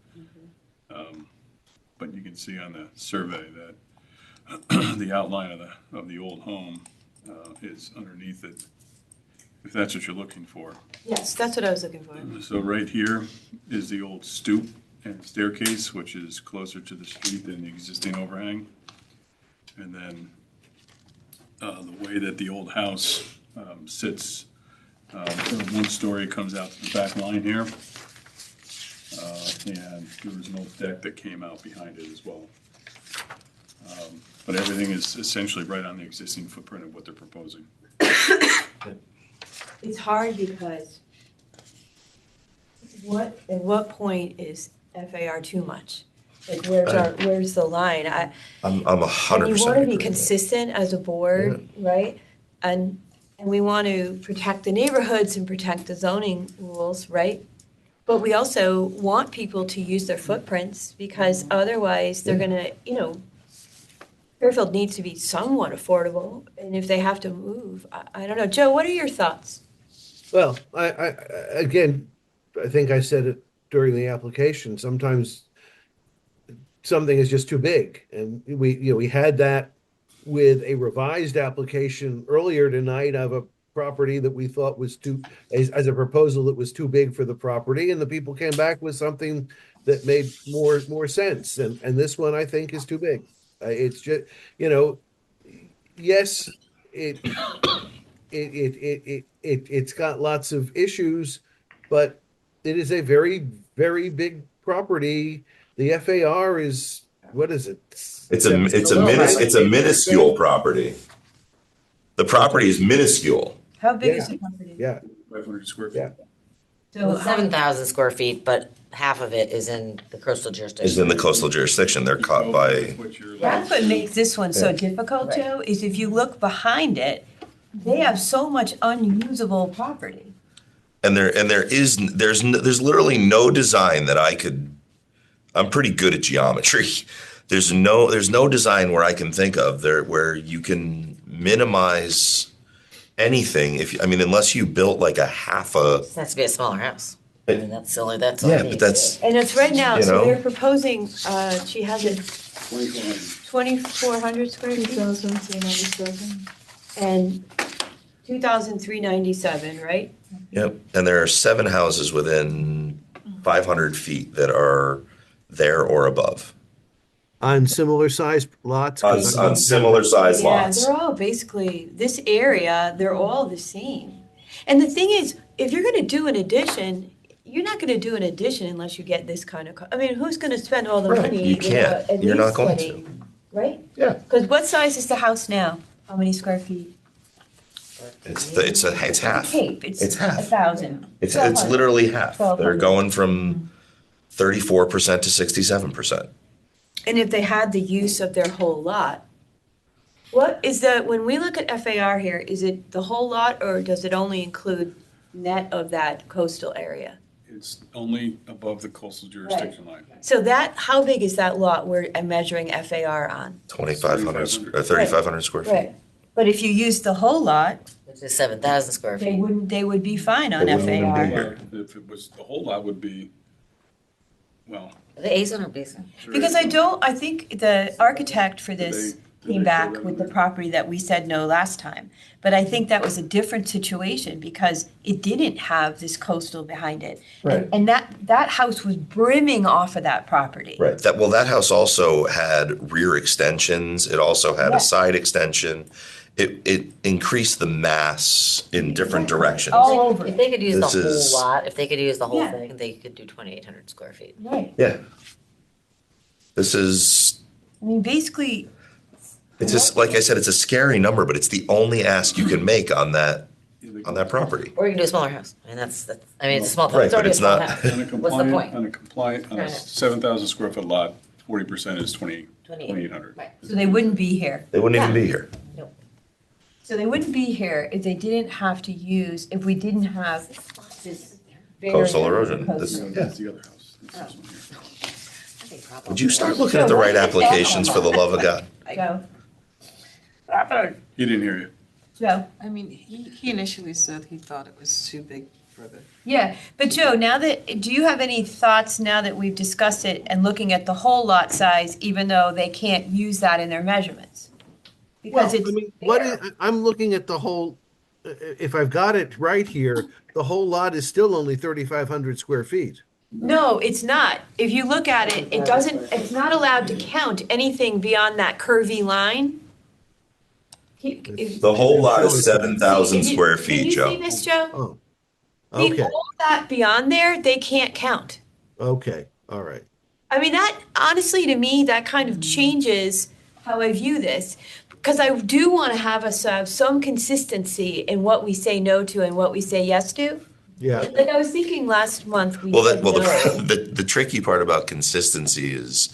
[SPEAKER 6] But you can see on the survey that the outline of the old home is underneath it, if that's what you're looking for.
[SPEAKER 1] yes, that's what I was looking for.
[SPEAKER 6] So right here is the old stoop and staircase, which is closer to the street than the existing overhang. And then the way that the old house sits, one story comes out to the back line here. And there was an old deck that came out behind it as well. But everything is essentially right on the existing footprint of what they're proposing.
[SPEAKER 1] It's hard because at what point is FAR too much? Like, where's the line?
[SPEAKER 2] I'm 100%
[SPEAKER 1] And you want to be
[SPEAKER 2] agree.
[SPEAKER 1] consistent as a board, right? And we want to protect the neighborhoods and protect the zoning rules, right? But we also want people to use their footprints because otherwise they're gonna, Fairfield needs to be somewhat affordable. And if they have to move, I don't know. Joe, what are your thoughts?
[SPEAKER 4] Well, again, I think I said it during the application, sometimes something is just too big. And we had that with a revised application earlier tonight of a property that we thought was as a proposal that was too big for the property, and the people came back with something that made more sense. And this one I think is too big. It's just, yes, it's got lots of issues, but it is a very, very big property. The FAR is, what is it?
[SPEAKER 2] It's a minuscule property. The property is minuscule.
[SPEAKER 1] How big is the property?
[SPEAKER 4] Yeah.
[SPEAKER 6] 500 square feet.
[SPEAKER 4] Yeah.
[SPEAKER 1] So
[SPEAKER 7] 7,000 square feet, but half of it is in the coastal jurisdiction.
[SPEAKER 2] Is in the coastal jurisdiction. They're caught by,
[SPEAKER 1] That's what makes this one so difficult, Joe, is if you look behind it, they have so much unusable property.
[SPEAKER 2] and there's literally no design that I'm pretty good at geometry. There's no design where I can think of where you can minimize anything unless you built like a half a.
[SPEAKER 7] It has to be a smaller house. I mean, that's silly, that's all
[SPEAKER 2] Yeah,
[SPEAKER 7] it
[SPEAKER 2] but
[SPEAKER 7] needs.
[SPEAKER 2] that's,
[SPEAKER 1] And it's right now, so
[SPEAKER 2] You know?
[SPEAKER 1] they're proposing, she has it 2,400 square feet? 2,397. And 2,397, right?
[SPEAKER 2] yep. And there are 7 houses within 500 feet that are there or above
[SPEAKER 4] On similar sized lots.
[SPEAKER 2] on similar size
[SPEAKER 1] Yeah,
[SPEAKER 2] lots.
[SPEAKER 1] they're all basically, this area, they're all the same. And the thing is, if you're gonna do an addition, you're not gonna do an addition unless you get this kind of, who's gonna spend all the
[SPEAKER 2] Right,
[SPEAKER 1] money?
[SPEAKER 2] you can't.
[SPEAKER 1] at
[SPEAKER 2] You're not
[SPEAKER 1] least
[SPEAKER 2] going
[SPEAKER 1] 20, Right?
[SPEAKER 2] Yeah.
[SPEAKER 1] Because what size is the house now? How many square feet?
[SPEAKER 2] It's half.
[SPEAKER 1] Cape, it's
[SPEAKER 2] half.
[SPEAKER 1] 1,000.
[SPEAKER 2] It's
[SPEAKER 1] 1,200.
[SPEAKER 2] literally half. They're
[SPEAKER 1] 1,200.
[SPEAKER 2] going from 34% to 67%.
[SPEAKER 1] And if they had the use of their whole lot, when we look at FAR here, is it the whole lot or does it only include net of that coastal area?
[SPEAKER 6] It's only above the coastal jurisdiction line.
[SPEAKER 1] So how big is that lot we're measuring FAR on?
[SPEAKER 2] 2,500 or 3,500 square feet.
[SPEAKER 1] Right. But if you use the whole lot,
[SPEAKER 7] Which is 7,000 square feet.
[SPEAKER 1] they would be fine on
[SPEAKER 2] They wouldn't even be
[SPEAKER 1] FAR.
[SPEAKER 2] here.
[SPEAKER 6] If it was, the whole lot would be, well,
[SPEAKER 7] Are they A zone or B zone?
[SPEAKER 1] Because I think the architect for this
[SPEAKER 6] Did they
[SPEAKER 1] came
[SPEAKER 6] show
[SPEAKER 1] back
[SPEAKER 6] that
[SPEAKER 1] with the
[SPEAKER 6] there?
[SPEAKER 1] property that we said no last time. But I think that was a different situation because it didn't have this coastal behind it.
[SPEAKER 2] Right.
[SPEAKER 1] And that house was brimming off of that property.
[SPEAKER 2] Right. That house also had rear extensions. It also had
[SPEAKER 1] Yeah.
[SPEAKER 2] a side extension. It increased the mass in different directions.
[SPEAKER 1] All over.
[SPEAKER 7] If they could use the
[SPEAKER 2] This is-
[SPEAKER 7] whole lot, if they could use the whole
[SPEAKER 1] Yeah.
[SPEAKER 7] thing, they could do 2,800 square feet.
[SPEAKER 1] Right.
[SPEAKER 2] Yeah. This is,
[SPEAKER 1] Basically,
[SPEAKER 2] it's just, like I said, it's a scary number, but it's the only ask you can make on that on that property.
[SPEAKER 7] Or you can do a smaller house. I mean, I mean, it's a small,
[SPEAKER 2] Right,
[SPEAKER 7] it's already a
[SPEAKER 2] but it's
[SPEAKER 7] small
[SPEAKER 2] not-
[SPEAKER 7] house.
[SPEAKER 6] On a
[SPEAKER 7] What's the point?
[SPEAKER 6] compliant, on a 7,000 square foot lot, 40% is 2,800.
[SPEAKER 7] Right.
[SPEAKER 1] So they wouldn't be here.
[SPEAKER 2] They wouldn't even be here.
[SPEAKER 1] So they wouldn't be here if they didn't have to use, if we didn't have this.
[SPEAKER 2] Coastal
[SPEAKER 1] variance.
[SPEAKER 2] erosion. This-
[SPEAKER 6] No,
[SPEAKER 2] yeah.
[SPEAKER 6] that's the other house. That's this one here.
[SPEAKER 2] Would you start looking at the right applications for the love of God?
[SPEAKER 1] Joe,
[SPEAKER 6] He didn't hear you.
[SPEAKER 1] Joe.
[SPEAKER 15] I mean, he initially said he thought it was too big for the.
[SPEAKER 1] Yeah, but Joe, do you have any thoughts now that we've discussed it and looking at the whole lot size, even though they can't use that in their measurements? Because
[SPEAKER 4] Well,
[SPEAKER 1] it's
[SPEAKER 4] I mean, I'm looking at the whole, if I've got it right here, the whole lot is still only 3,500 square feet.
[SPEAKER 1] No, it's not. If you look at it, it's not allowed to count anything beyond that curvy line.
[SPEAKER 2] The whole lot is 7,000 square
[SPEAKER 1] Can
[SPEAKER 2] feet,
[SPEAKER 1] you
[SPEAKER 2] Joe.
[SPEAKER 1] see this, Joe?
[SPEAKER 4] Oh,
[SPEAKER 1] See,
[SPEAKER 4] okay,
[SPEAKER 1] all that beyond there, they can't count.
[SPEAKER 4] okay, all right.
[SPEAKER 1] I mean, that, honestly, to me, that kind of changes how I view this. Because I do want to have us have some consistency in what we say no to and what we say yes to.
[SPEAKER 4] Yeah,
[SPEAKER 1] Like I was thinking last month, we
[SPEAKER 2] Well,
[SPEAKER 1] said no.
[SPEAKER 2] the tricky part about consistency is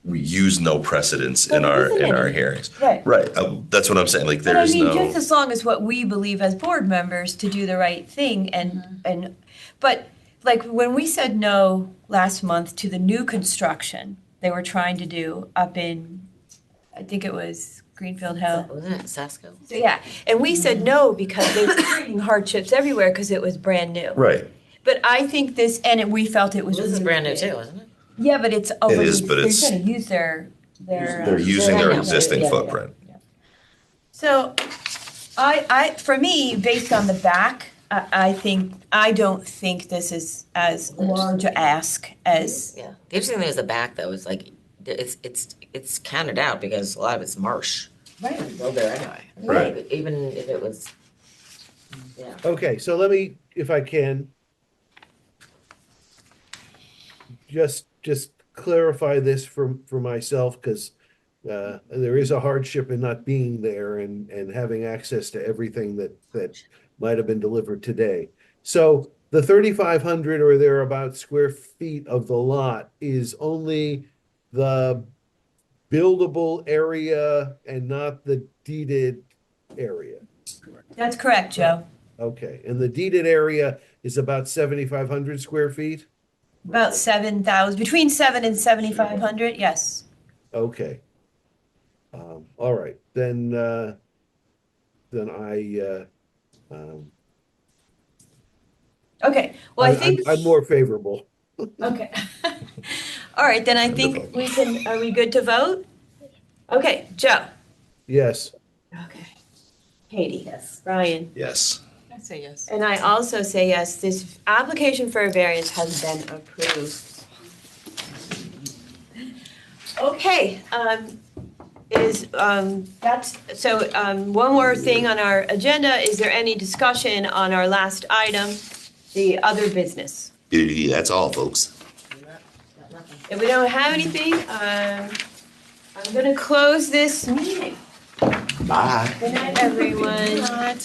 [SPEAKER 2] we use no precedence in
[SPEAKER 1] There
[SPEAKER 2] our
[SPEAKER 1] isn't any.
[SPEAKER 2] hearings.
[SPEAKER 1] Right.
[SPEAKER 2] Right. That's what I'm saying. Like
[SPEAKER 1] But I
[SPEAKER 2] there's
[SPEAKER 1] mean,
[SPEAKER 2] no.
[SPEAKER 1] just as long as what we believe as board members to do the right thing but like when we said no last month to the new construction they were trying to do up in, I think it was Greenfield Hill.
[SPEAKER 7] Wasn't it Sasko?
[SPEAKER 1] So, yeah, and we said no because they were creating hardships everywhere because it was brand new.
[SPEAKER 2] Right.
[SPEAKER 1] But I think this, and we felt it was.
[SPEAKER 7] This is
[SPEAKER 1] really
[SPEAKER 7] brand new
[SPEAKER 1] big.
[SPEAKER 7] too, isn't it?
[SPEAKER 1] Yeah, but it's already.
[SPEAKER 2] is, but it's-
[SPEAKER 1] They're gonna use their.
[SPEAKER 2] They're using their
[SPEAKER 1] Yeah,
[SPEAKER 2] existing
[SPEAKER 1] yeah, yeah.
[SPEAKER 2] footprint.
[SPEAKER 1] So, for me, based on the back, I don't think this is as large a ask as.
[SPEAKER 7] Yeah. The interesting thing is the back though, is like, it's counted out because a lot of it's marsh.
[SPEAKER 1] Right.
[SPEAKER 7] Build there anyway.
[SPEAKER 2] Right.
[SPEAKER 7] Even if it was, yeah.
[SPEAKER 4] okay, so let me, if I can, just clarify this for myself, because there is a hardship in not being there and having access to everything that might have been delivered today. So the 3,500 or thereabout square feet of the lot is only the buildable area and not the deeded area.
[SPEAKER 1] That's correct, Joe.
[SPEAKER 4] Okay, and the deeded area is about 7,500 square feet?
[SPEAKER 1] About 7,000, between 7 and 7,500, yes.
[SPEAKER 4] Okay. All right, then I,
[SPEAKER 1] Okay, well, I think.
[SPEAKER 4] I'm more favorable.
[SPEAKER 1] Okay. All right, then I think are we good to vote? Okay, Joe.
[SPEAKER 4] Yes.
[SPEAKER 1] Okay. Katie. Yes. Brian.
[SPEAKER 2] Yes.
[SPEAKER 15] I say yes.
[SPEAKER 1] And I also say yes, this application for a variance has been approved. Okay, one more thing on our agenda, is there any discussion on our last item, the other business?
[SPEAKER 2] That's all, folks.
[SPEAKER 1] If we don't have anything, I'm gonna close this meeting.
[SPEAKER 2] Bye.
[SPEAKER 1] Good night, everyone.